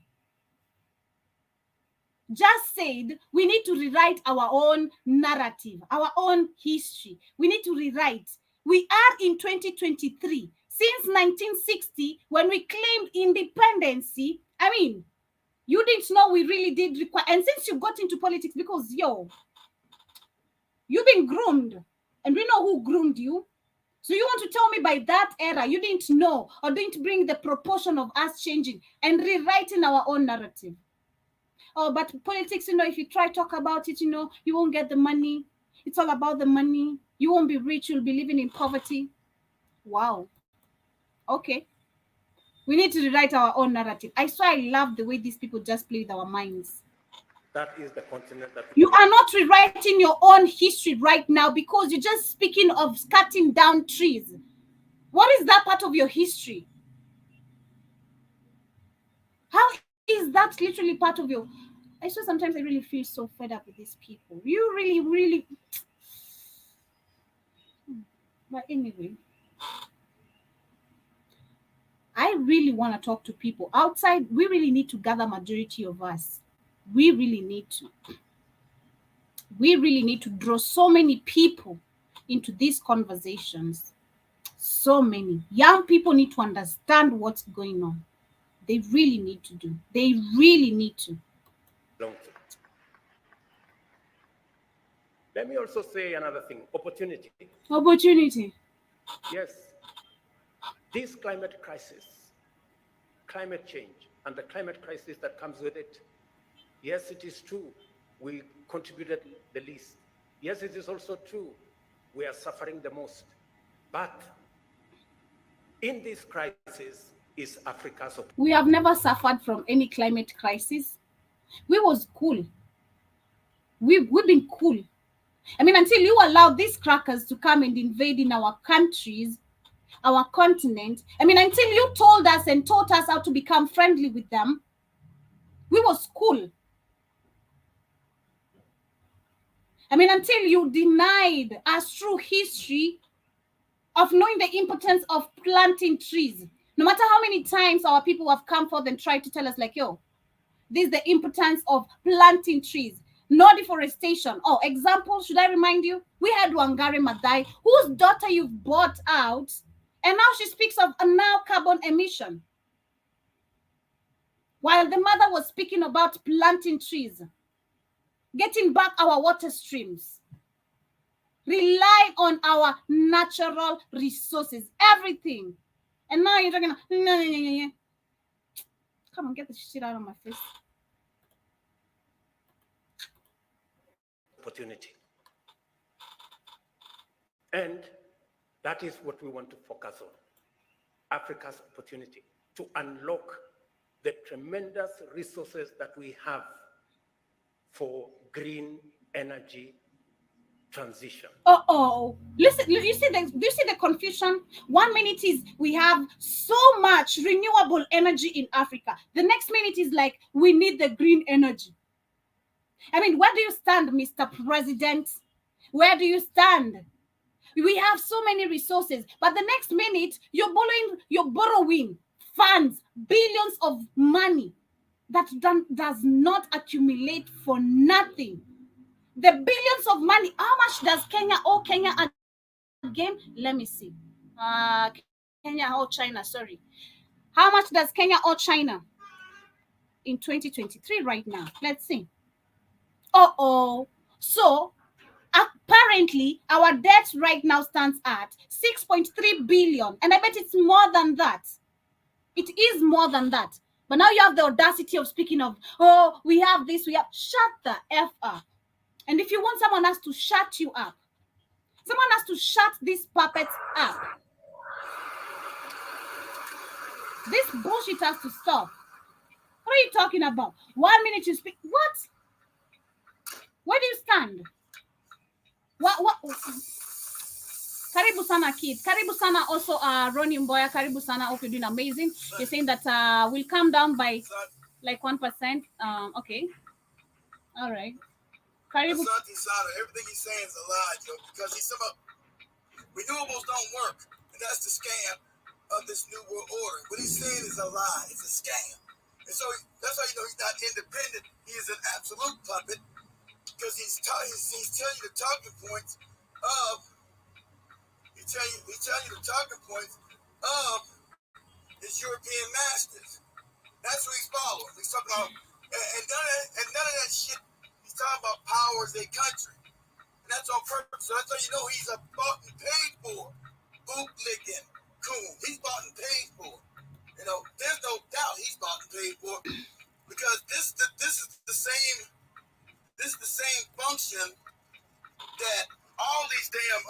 just said we need to rewrite our own narrative, our own history. We need to rewrite. We are in 2023. Since 1960, when we claimed independence, I mean, you didn't know we really did require. And since you got into politics, because you've been groomed, and we know who groomed you. So you want to tell me by that era, you didn't know or didn't bring the proportion of us changing and rewriting our own narrative? Oh, but politics, if you try to talk about it, you won't get the money. It's all about the money. You won't be rich. You'll be living in poverty. Wow. Okay. We need to rewrite our own narrative. I swear I love the way these people just play with our minds. That is the continent that you are not rewriting your own history right now because you're just speaking of cutting down trees. What is that part of your history? How is that literally part of your... I swear sometimes I really feel so fed up with these people. You really... But anyway, I really want to talk to people outside. We really need to gather majority of us. We really need to draw so many people into these conversations. So many young people need to understand what's going on. They really need to do. They really need to. Let me also say another thing. Opportunity. Yes. This climate crisis, climate change, and the climate crisis that comes with it. Yes, it is true. We contributed the least. Yes, it is also true. We are suffering the most. But in this crisis is Africa's opportunity. We have never suffered from any climate crisis. We was cool. We've been cool. I mean, until you allowed these crackers to come and invade in our countries, our continent. I mean, until you told us and taught us how to become friendly with them, we was cool. I mean, until you denied us through history of knowing the importance of planting trees. No matter how many times our people have come forth and tried to tell us like, yo, this is the importance of planting trees. No deforestation. Oh, example, should I remind you? We had Wangari Maathai, whose daughter you've bought out, and now she speaks of a now carbon emission. While the mother was speaking about planting trees, getting back our water streams, relying on our natural resources, everything. And now you're talking, no. Come on, get the shit out of my face. Opportunity. And that is what we want to focus on. Africa's opportunity to unlock the tremendous resources that we have for green energy transition. Listen, do you see the confusion? 1 minute is we have so much renewable energy in Africa. The next minute is like we need the green energy. I mean, where do you stand, Mr. President? Where do you stand? We have so many resources, but the next minute you're borrowing funds, billions of money that does not accumulate for nothing. The billions of money, how much does Kenya owe Kenya again? Let me see. Kenya owe China, sorry. How much does Kenya owe China? in 2023 right now? Let's see. So apparently our debt right now stands at 6.3 billion, and I bet it's more than that. It is more than that. But now you have the audacity of speaking of, oh, we have this, we have. Shut the F up. And if you want someone else to shut you up, someone has to shut these puppets up. This bullshit has to stop. What are you talking about? 1 minute you speak. What? Where do you stand? What? Karibu sana kid. Karibu sana also Ronnie Mboya. Karibu sana. Hope you're doing amazing. You're saying that we'll come down by like 1%. Okay. All right. Karibu. Everything he's saying is a lie, Joe, because he's about renewables don't work. And that's the scam of this new world order. What he's saying is a lie. It's a scam. And so that's how you know he's not independent. He is an absolute puppet because he's telling you the talking points of he's telling you the talking points of his European masters. That's what he's following. He's talking about and none of that shit. He's talking about power as a country. And that's on purpose. So that's how you know he's a bought and paid for. Bootlicking coon. He's bought and paid for. You know, there's no doubt he's bought and paid for. Because this is the same function that all these damn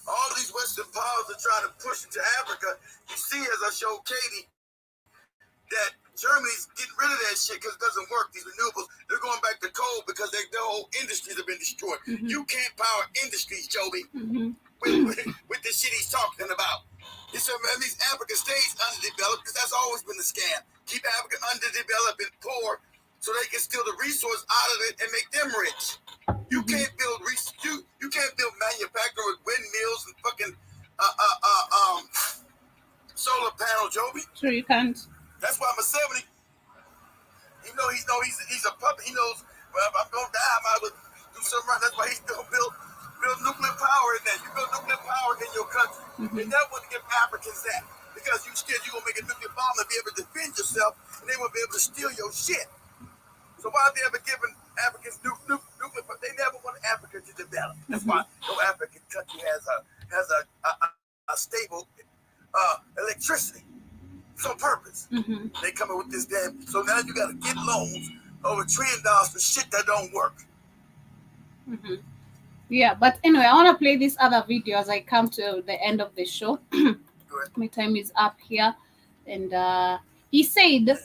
all these Western powers are trying to push into Africa. You see, as I showed Katie, that Germany's getting rid of that shit because it doesn't work. These renewables, they're going back to coal because their whole industries have been destroyed. Mm-hmm. You can't power industries, Joby, with the shit he's talking about. So these African states underdeveloped because that's always been the scam. Keep Africa underdeveloped and poor so they can steal the resource out of it and make them rich. You can't build you can't build manufacturing with windmills and fucking solar panel, Joby. Sure you can't. That's why I'm a 70. Even though he's a puppet, he knows well, if I'm gonna die, I might as well do something right. That's why he's still build nuclear power in there. You build nuclear power in your country. Mm-hmm. They never want to give Africans that because you scared you're gonna make a nuclear bomb and be able to defend yourself, and they won't be able to steal your shit. So why have they ever given Africans nuclear? But they never want Africa to develop. That's why no African country has a stable electricity. It's on purpose. Mm-hmm. They come up with this damn. So now you got to get loans over $1 trillion for shit that don't work. Mm-hmm. Yeah, but anyway, I want to play this other video as I come to the end of the show. My time is up here, and he said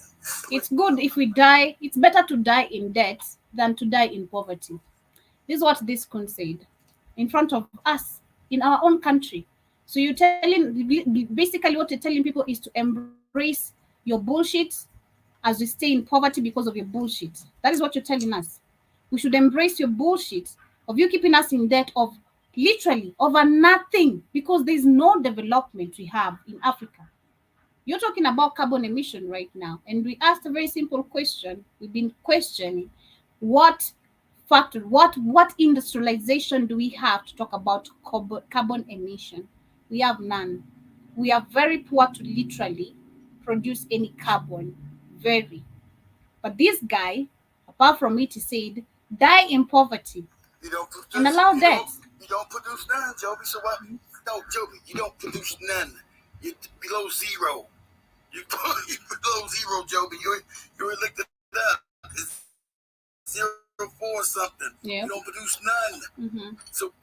it's good if we die. It's better to die in debt than to die in poverty. This is what this kun said in front of us in our own country. So you're telling, basically what you're telling people is to embrace your bullshit as we stay in poverty because of your bullshit. That is what you're telling us. We should embrace your bullshit of you keeping us in debt of literally over nothing because there's no development we have in Africa. You're talking about carbon emission right now. And we asked a very simple question. We've been questioning what factor, what industrialization do we have to talk about carbon emission? We have none. We are very poor to literally produce any carbon. Very. But this guy, apart from it, he said, die in poverty and allow that. You don't produce none, Joby. So what? No, Joby, you don't produce none. You're below zero. You're below zero, Joby. You looked it up. It's 0.4 something. Yeah. You don't produce none. Mm-hmm. So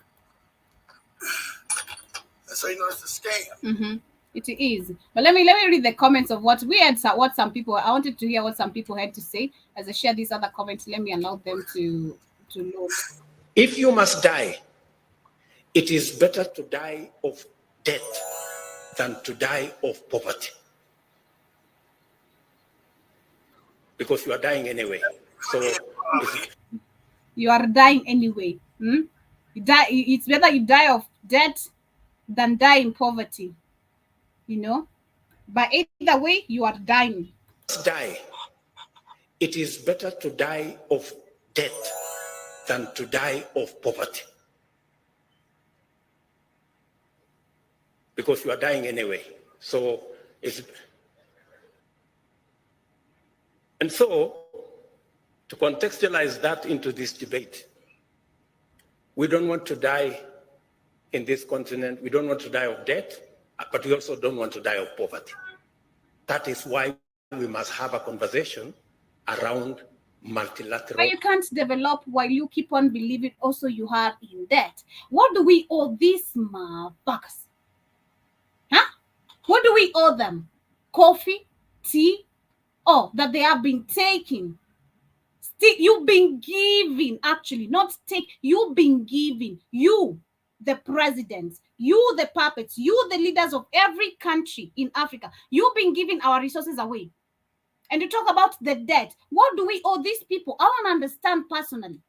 that's how you know it's a scam. Mm-hmm. It is. But let me read the comments of what we had. What some people. I wanted to hear what some people had to say as I share these other comments. Let me allow them to load. If you must die, it is better to die of death than to die of poverty. Because you are dying anyway. So you are dying anyway. You die. It's better you die of debt than die in poverty. You know, but either way, you are dying. Die. It is better to die of death than to die of poverty. Because you are dying anyway. So And so, to contextualize that into this debate, we don't want to die in this continent. We don't want to die of debt, but we also don't want to die of poverty. That is why we must have a conversation around multilateral. But you can't develop while you keep on believing also you are in debt. What do we owe these motherfuckers? Huh? What do we owe them? Coffee? Tea? Oh, that they have been taking. Still, you've been giving, actually, not take. You've been giving. You, the presidents, you, the puppets, you, the leaders of every country in Africa, you've been giving our resources away. And you talk about the debt. What do we owe these people? I want to understand personally.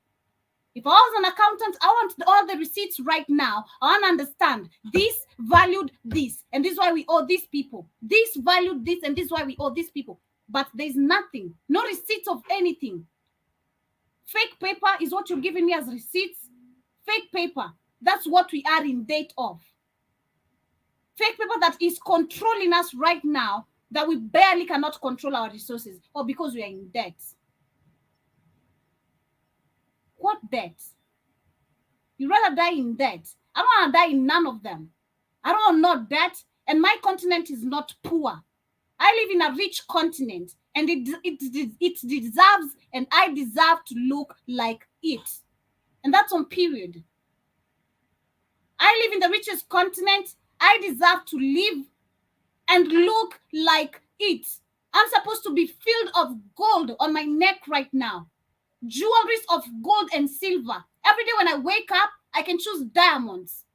If I was an accountant, I want all the receipts right now. I want to understand this valued this, and this is why we owe these people. This valued this, and this is why we owe these people. But there's nothing, no receipts of anything. Fake paper is what you're giving me as receipts. Fake paper. That's what we are in debt of. Fake paper that is controlling us right now, that we barely cannot control our resources, or because we are in debt. What debt? You'd rather die in debt. I don't want to die in none of them. I don't want no debt, and my continent is not poor. I live in a rich continent, and it deserves, and I deserve to look like it. And that's on period. I live in the richest continent. I deserve to live and look like it. I'm supposed to be filled of gold on my neck right now. Jewelries of gold and silver. Every day when I wake up, I can choose diamonds.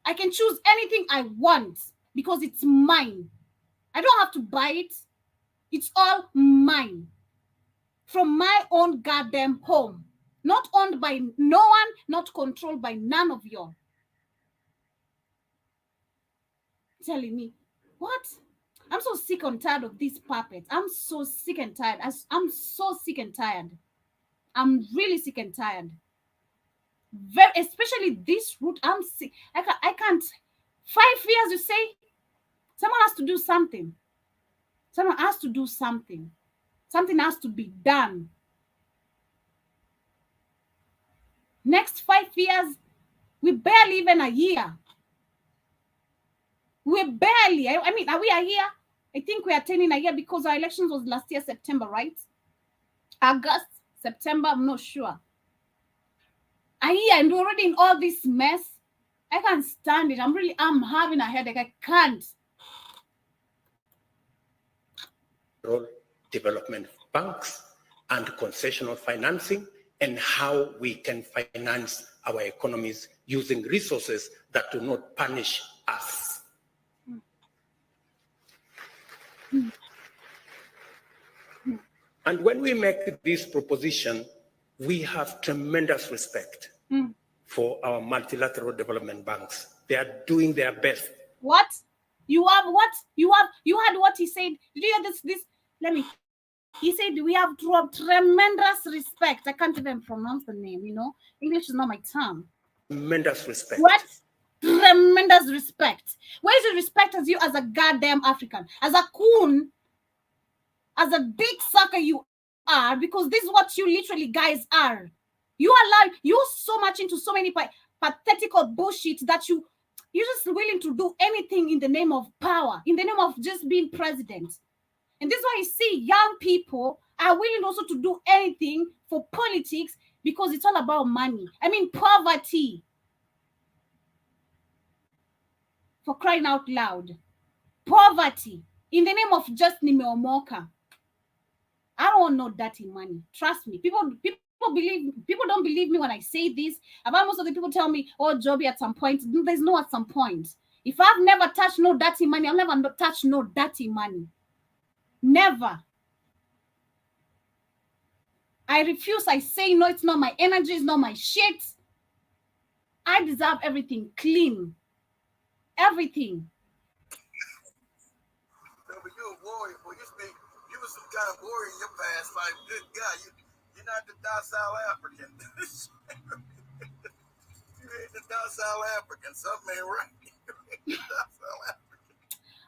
I can choose anything I want because it's mine. I don't have to buy it. It's all mine. From my own goddamn home. Not owned by no one, not controlled by none of y'all. Telling me, what? I'm so sick and tired of these puppets. I'm so sick and tired. I'm so sick and tired. I'm really sick and tired. Especially this route. I'm sick. I can't. 5 years, you say? Someone has to do something. Someone has to do something. Something has to be done. Next 5 years, we barely even a year. We're barely, I mean, are we a year? I think we are turning a year because our elections was last year, September, right? August, September, I'm not sure. A year, and we're already in all this mess. I can't stand it. I'm having a headache. I can't. Development banks and concessional financing, and how we can finance our economies using resources that do not punish us. And when we make this proposition, we have tremendous respect for our multilateral development banks. They are doing their best. What? You have what? You had what he said. Did you hear this? He said we have tremendous respect. I can't even pronounce the name, English is not my tongue. Tremendous respect. What? Tremendous respect. Where is the respect as you as a goddamn African? As a coon, as a big sucker you are, because this is what you literally guys are. You're so much into so many pathetical bullshit that you're just willing to do anything in the name of power, in the name of just being president. And this is why you see young people are willing also to do anything for politics because it's all about money. I mean, poverty. For crying out loud. Poverty. In the name of just nimeomoka. I don't want no dirty money. Trust me. People don't believe me when I say this. About most of the people tell me, oh, Joby, at some point. There's no at some point. If I've never touched no dirty money, I'll never touch no dirty money. Never. I refuse. I say no, it's not my energy, it's not my shit. I deserve everything clean. Everything. No, but you're a warrior, boy. You were some kind of warrior in your past life. Good God, you're not the docile African. You ain't the docile African. Something ain't right. You ain't the docile African.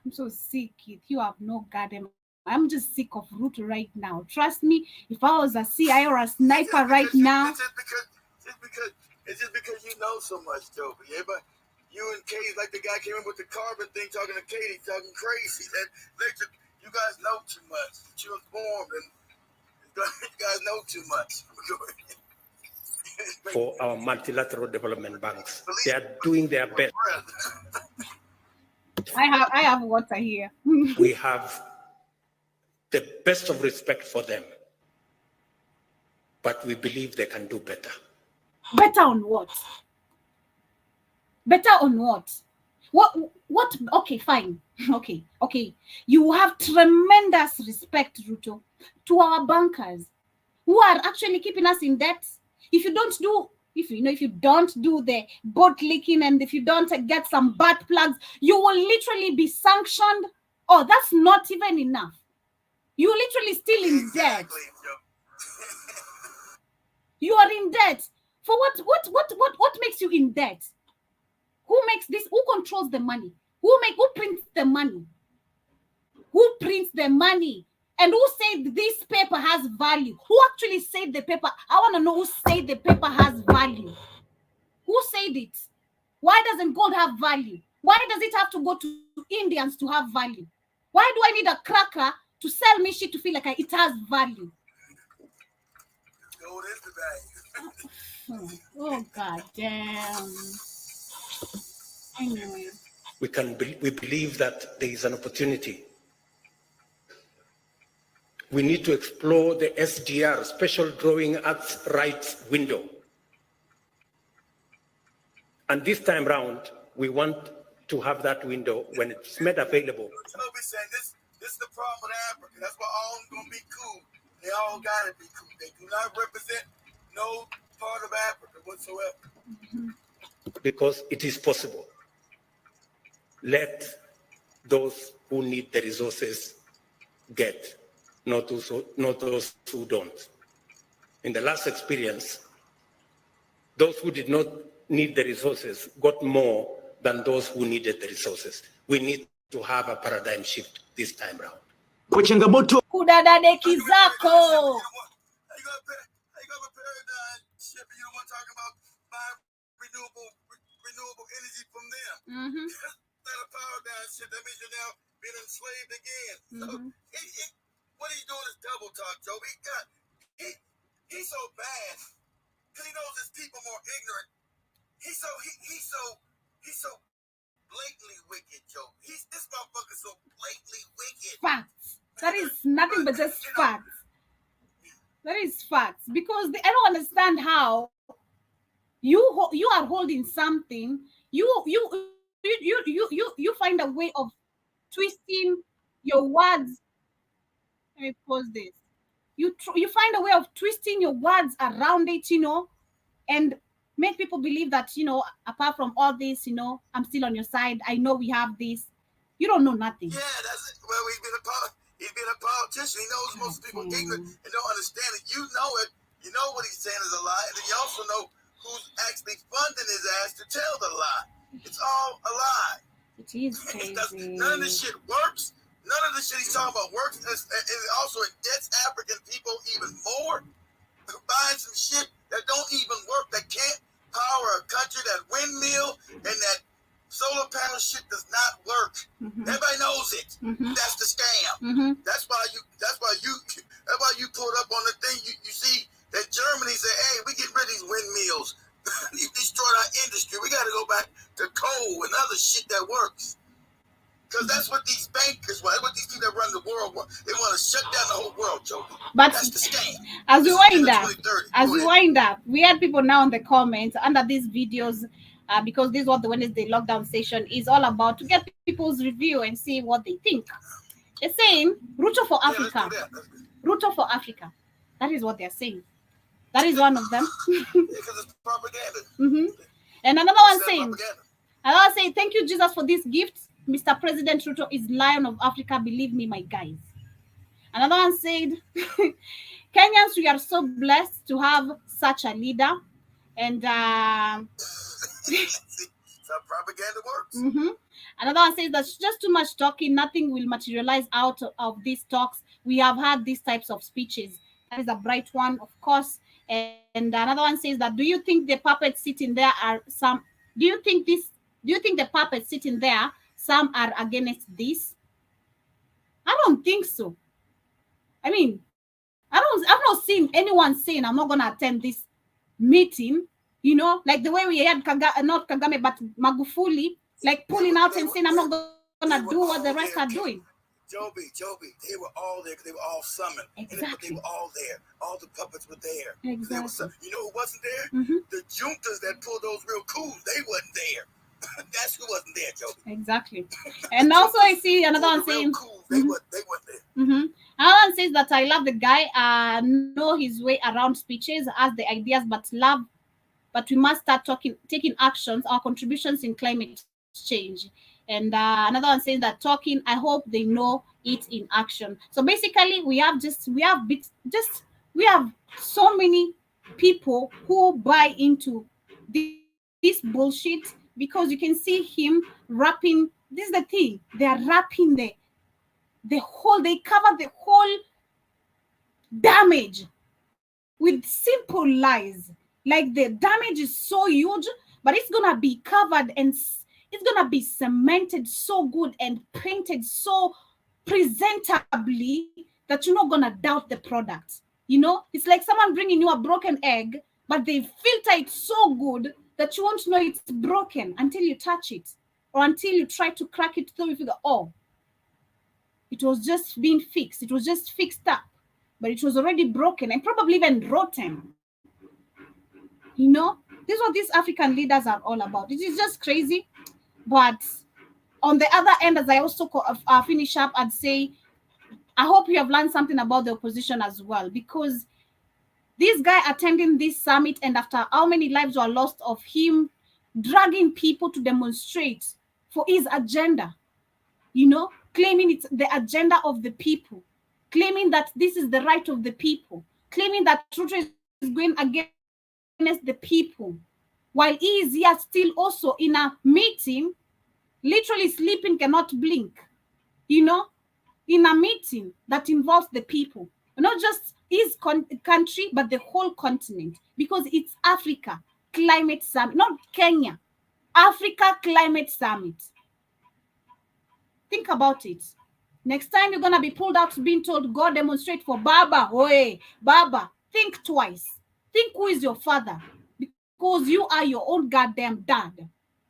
I'm so sick. You have no goddamn. I'm just sick of Ruto right now. Trust me, if I was a CI or a sniper right now. It's just because you know so much, Joby. Everybody, you and Katie, like the guy came in with the carbon thing, talking to Katie, talking crazy. You guys know too much. You're informed, and you guys know too much. For our multilateral development banks, they are doing their best. I have water here. We have the best of respect for them, but we believe they can do better. Better on what? Better on what? What? Okay, fine. Okay. You have tremendous respect, Ruto, to our bankers who are actually keeping us in debt. If you don't do the boat leaking, and if you don't get some butt plugs, you will literally be sanctioned. Oh, that's not even enough. You're literally still in debt. You are in debt. For what makes you in debt? Who makes this? Who controls the money? Who prints the money? Who prints the money? And who said this paper has value? Who actually said the paper? I want to know who said the paper has value. Who said it? Why doesn't gold have value? Why does it have to go to Indians to have value? Why do I need a cracker to sell me shit to feel like it has value? Gold is the value. Oh, God damn. Anyway. We believe that there is an opportunity. We need to explore the SDR, Special Drawing Rights window. And this time round, we want to have that window when it's made available. Joby saying this is the problem with Africa. That's why all of them gonna be cool. They all gotta be cool. They do not represent no part of Africa whatsoever. Because it is possible. Let those who need the resources get, not those who don't. In the last experience, those who did not need the resources got more than those who needed the resources. We need to have a paradigm shift this time around. Kudadadeki zako. How you gonna paradigm shift? You don't want to talk about renewable energy from them. Not a paradigm shift. That means you're now being enslaved again. So what he's doing is double talk, Joby. He's so bad because he knows his people more ignorant. He's so blatantly wicked, Joe. This motherfucker's so blatantly wicked. Facts. That is nothing but just facts. That is facts. Because I don't understand how you are holding something. You find a way of twisting your words. Let me pause this. You find a way of twisting your words around it, and make people believe that, apart from all this, I'm still on your side. I know we have this. You don't know nothing. Yeah, that's it. Well, he's been a politician. He knows most people ignorant and don't understand it. You know it. You know what he's saying is a lie. And then you also know who's actually funding his ass to tell the lie. It's all a lie. It is crazy. None of this shit works. None of the shit he's talking about works. And it also indebts African people even more. Buying some shit that don't even work, that can't power a country. That windmill and that solar panel shit does not work. Everybody knows it. That's the scam. That's why you pulled up on the thing. You see that Germany said, "Hey, we get rid of these windmills. You destroyed our industry. We got to go back to coal and other shit that works." Because that's what these bankers want. That's what these people that run the world want. They want to shut down the whole world, Joe. But that's the scam. As we wind up, we had people now in the comments under these videos, because this is what the Wednesday lockdown session is all about, to get people's review and see what they think. They're saying Ruto for Africa. Ruto for Africa. That is what they're saying. That is one of them. Because it's propaganda. And another one saying, thank you, Jesus, for this gift. Mr. President Ruto is Lion of Africa. Believe me, my guys. Another one said, Kenyans, we are so blessed to have such a leader. And that's how propaganda works. Another one says that's just too much talking. Nothing will materialize out of these talks. We have had these types of speeches. That is a bright one, of course. And another one says that, do you think the puppets sitting there are some? Do you think this? Do you think the puppets sitting there, some are against this? I don't think so. I mean, I've not seen anyone saying I'm not gonna attend this meeting. You know, like the way we had not Kagame, but Magufuli, like pulling out and saying I'm not gonna do what the rest are doing. Joby, they were all there because they were all summoned. Exactly. They were all there. All the puppets were there. Exactly. You know who wasn't there? Mm-hmm. The juntas that pulled those real coups, they wasn't there. That's who wasn't there, Joby. Exactly. And also I see another one saying, they wasn't there. Mm-hmm. Another one says that I love the guy, know his way around speeches, has the ideas, but we must start taking actions, our contributions in climate change. And another one says that talking, I hope they know it in action. So basically, we have so many people who buy into this bullshit, because you can see him rapping. This is the thing, they are rapping they cover the whole damage with simple lies. Like the damage is so huge, but it's gonna be covered and it's gonna be cemented so good and painted so presentably that you're not gonna doubt the product. You know, it's like someone bringing you a broken egg, but they filter it so good that you won't know it's broken until you touch it, or until you try to crack it through. You figure, oh, it was just being fixed. It was just fixed up, but it was already broken and probably even rotten. You know, this is what these African leaders are all about. It is just crazy. But on the other end, as I also finish up and say, I hope you have learned something about the opposition as well, because this guy attending this summit, and after how many lives were lost of him dragging people to demonstrate for his agenda, you know, claiming it's the agenda of the people, claiming that this is the right of the people, claiming that Ruto is going against the people, while he is here still also in a meeting, literally sleeping, cannot blink, you know, in a meeting that involves the people, not just his country, but the whole continent, because it's Africa Climate Summit, not Kenya, Africa Climate Summit. Think about it. Next time you're going to be pulled out being told, go demonstrate for Baba. Oye, Baba, think twice. Think who is your father, because you are your own goddamn dad.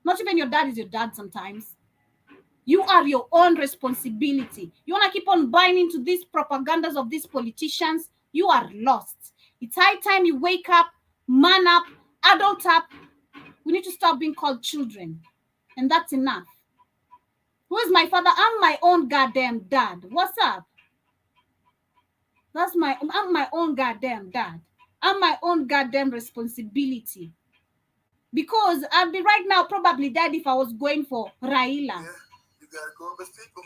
Not even your dad is your dad sometimes. You are your own responsibility. You want to keep on buying into these propagandas of these politicians? You are lost. It's high time you wake up, man up, adult up. We need to stop being called children. And that's enough. Who is my father? I'm my own goddamn dad. What's up? I'm my own goddamn dad. I'm my own goddamn responsibility. Because I'd be right now probably dead if I was going for Raila. Yeah, you gotta go with people.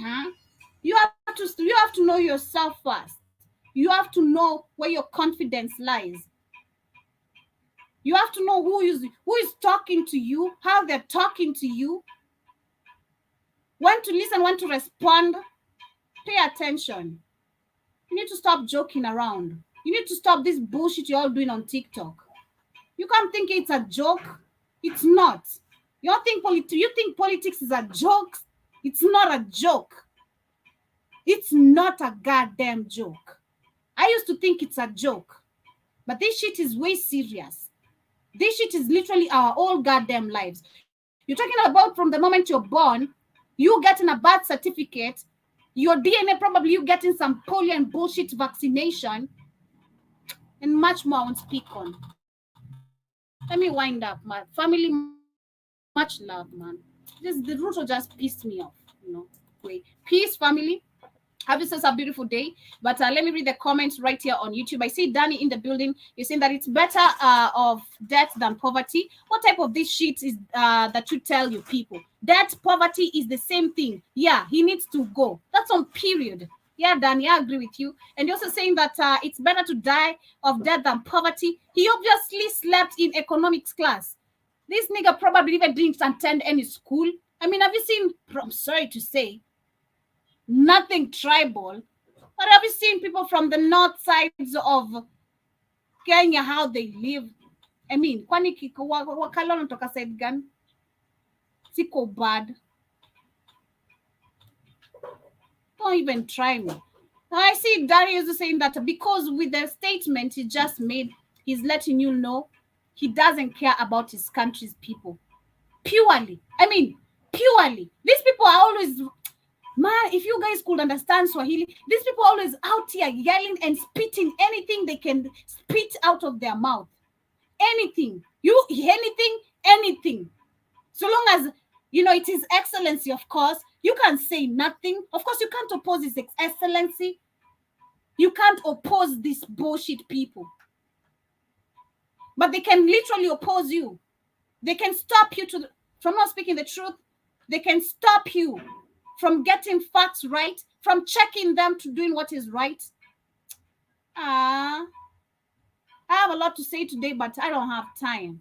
Huh? You have to know yourself first. You have to know where your confidence lies. You have to know who is talking to you, how they're talking to you, when to listen, when to respond. Pay attention. You need to stop joking around. You need to stop this bullshit you're all doing on TikTok. You can't think it's a joke. It's not. You think politics is a joke? It's not a joke. It's not a goddamn joke. I used to think it's a joke. But this shit is way serious. This shit is literally our whole goddamn lives. You're talking about from the moment you're born, you getting a birth certificate, your DNA, probably you getting some polio and bullshit vaccination, and much more I won't speak on. Let me wind up. My family, much love, man. The Ruto just pissed me off, you know. Peace, family. Have yourselves a beautiful day. But let me read the comments right here on YouTube. I see Danny in the building. You're saying that it's better of debt than poverty. What type of this shit is that you tell your people? Debt, poverty is the same thing. Yeah, he needs to go. That's on period. Yeah, Danny, I agree with you. And you're also saying that it's better to die of debt than poverty. He obviously slept in economics class. This nigga probably even didn't attend any school. I mean, have you seen, I'm sorry to say, nothing tribal, but have you seen people from the north sides of Kenya, how they live? I mean, kwani wakala wanatoka side gani? Siko bad. Don't even try me. I see Darius is saying that because with the statement he just made, he's letting you know he doesn't care about his country's people. Purely. I mean, purely. These people are always, man, if you guys could understand Swahili, these people are always out here yelling and spitting anything they can spit out of their mouth. Anything. Anything. So long as, you know, it is excellency, of course, you can say nothing. Of course, you can't oppose his excellency. You can't oppose these bullshit people. But they can literally oppose you. They can stop you from not speaking the truth. They can stop you from getting facts right, from checking them to doing what is right. I have a lot to say today, but I don't have time.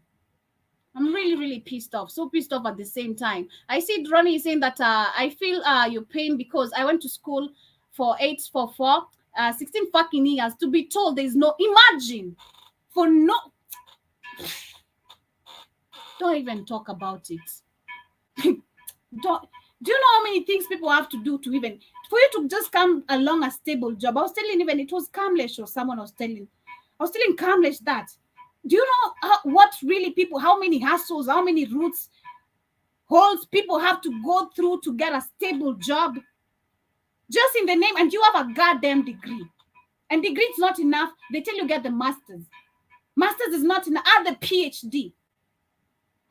I'm really, really pissed off. So pissed off at the same time. I see Ronnie saying that I feel your pain because I went to school for 16 fucking years to be told there's no, imagine, for no, don't even talk about it. Do you know how many things people have to do to even, for you to just come along a stable job? I was telling, even it was Kamlesh or someone was telling Kamlesh that. Do you know what really people, how many hassles, how many roots, holes people have to go through to get a stable job? Just in the name, and you have a goddamn degree. And degree is not enough. They tell you get the master's. Master's is not enough. Add the PhD.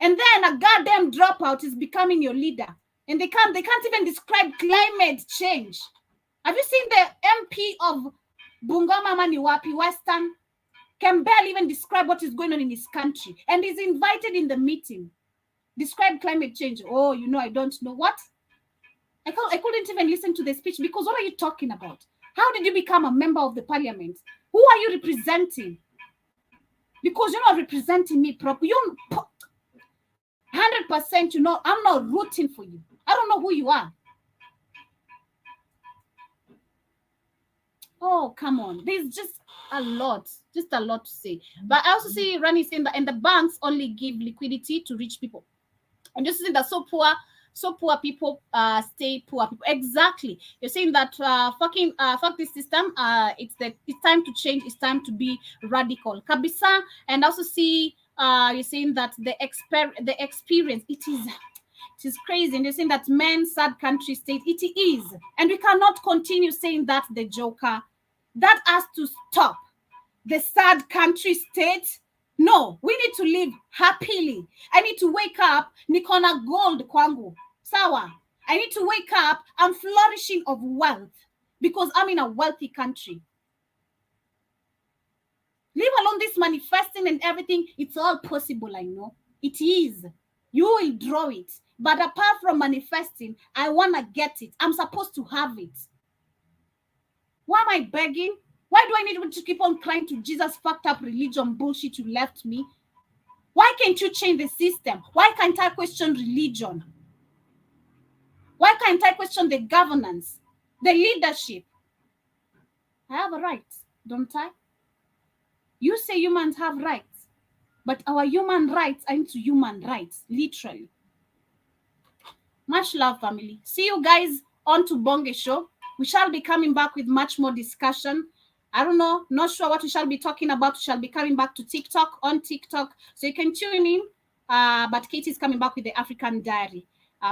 And then a goddamn dropout is becoming your leader. And they can't even describe climate change. Have you seen the MP of Bungoma Maniwapi Western? Can barely even describe what is going on in his country. And he's invited in the meeting. Describe climate change. Oh, you know, I don't know. What? I couldn't even listen to the speech because what are you talking about? How did you become a member of the parliament? Who are you representing? Because you're not representing me properly. You're 100%, you know, I'm not rooting for you. I don't know who you are. Oh, come on. There's just a lot to say. But I also see Rani saying that, and the banks only give liquidity to rich people. And just saying that so poor people stay poor people. Exactly. You're saying that fuck this system. It's time to change. It's time to be radical. Kabisa. And also see you're saying that the experience, it is crazy. And you're saying that men's sad country state, it is. And we cannot continue saying that the joker. That has to stop. The sad country state. No, we need to live happily. I need to wake up, nikona gold kwangu. Sawa. I need to wake up, I'm flourishing of wealth because I'm in a wealthy country. Leave alone this manifesting and everything. It's all possible, I know. It is. You will draw it. But apart from manifesting, I want to get it. I'm supposed to have it. Why am I begging? Why do I need to keep on crying to Jesus fucked up religion bullshit you left me? Why can't you change the system? Why can't I question religion? Why can't I question the governance, the leadership? I have a right, don't I? You say humans have rights, but our human rights are into human rights, literally. Much love, family. See you guys on to Bonge Show. We shall be coming back with much more discussion. I don't know, not sure what we shall be talking about. We shall be coming back to on TikTok. So you can tune in. But Katie is coming back with the African Diary.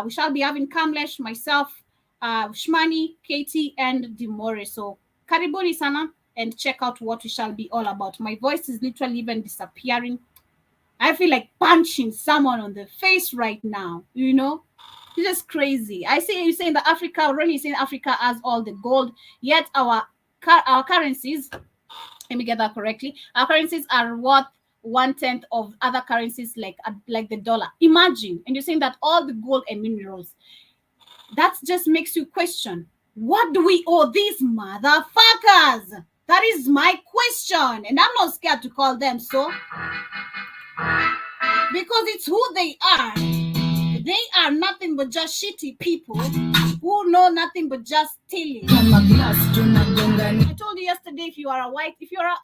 We shall be having Kamlesh, myself, Shmani, Katie, and Dimore. So karibuni sana and check out what we shall be all about. My voice is literally even disappearing. I feel like punching someone on the face right now, you know? It's just crazy. I see you saying that Africa, Ronnie saying Africa has all the gold, yet our currencies, let me get that correctly, our currencies are worth 1/10 of other currencies like the dollar. Imagine. And you're saying that all the gold and minerals, that just makes you question, what do we owe these motherfuckers? That is my question. And I'm not scared to call them so, because it's who they are. They are nothing but just shitty people who know nothing but just stealing. I told you yesterday, if you are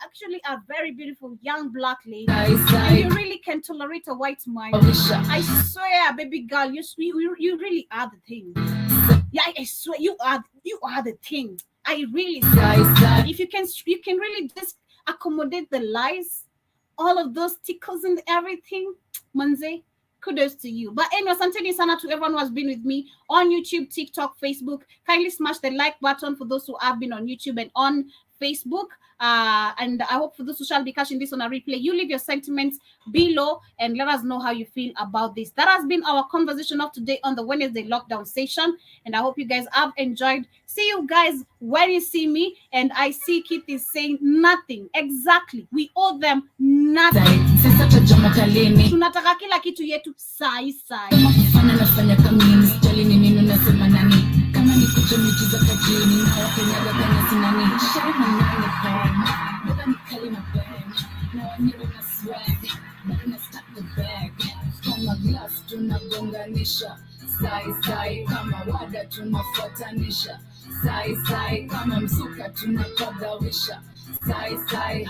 actually a very beautiful young black lady, and you really can tolerate a white man, I swear, baby girl, you really are the thing. Yeah, I swear, you are the thing. I really say, if you can really just accommodate the lies, all of those tickles and everything, Manze, kudos to you. But anyway, asanteni sana to everyone who has been with me on YouTube, TikTok, Facebook. Kindly smash the like button for those who have been on YouTube and on Facebook. And I hope for those who shall be catching this on a replay, you leave your sentiments below and let us know how you feel about this. That has been our conversation of today on the Wednesday lockdown session, and I hope you guys have enjoyed. See you guys when you see me. And I see Keith is saying nothing. Exactly, we owe them nothing. Tunataka kila kitu yetu sai. Kama ni kuchamichiza kajini na wakenyaga kanya sinani shama nane bang beba nikali na bang na wanyero na swag na stack the bag kama glass tunagonganisha sai kama wada tunafuatanisha sai kama msuka tunapagawisha sai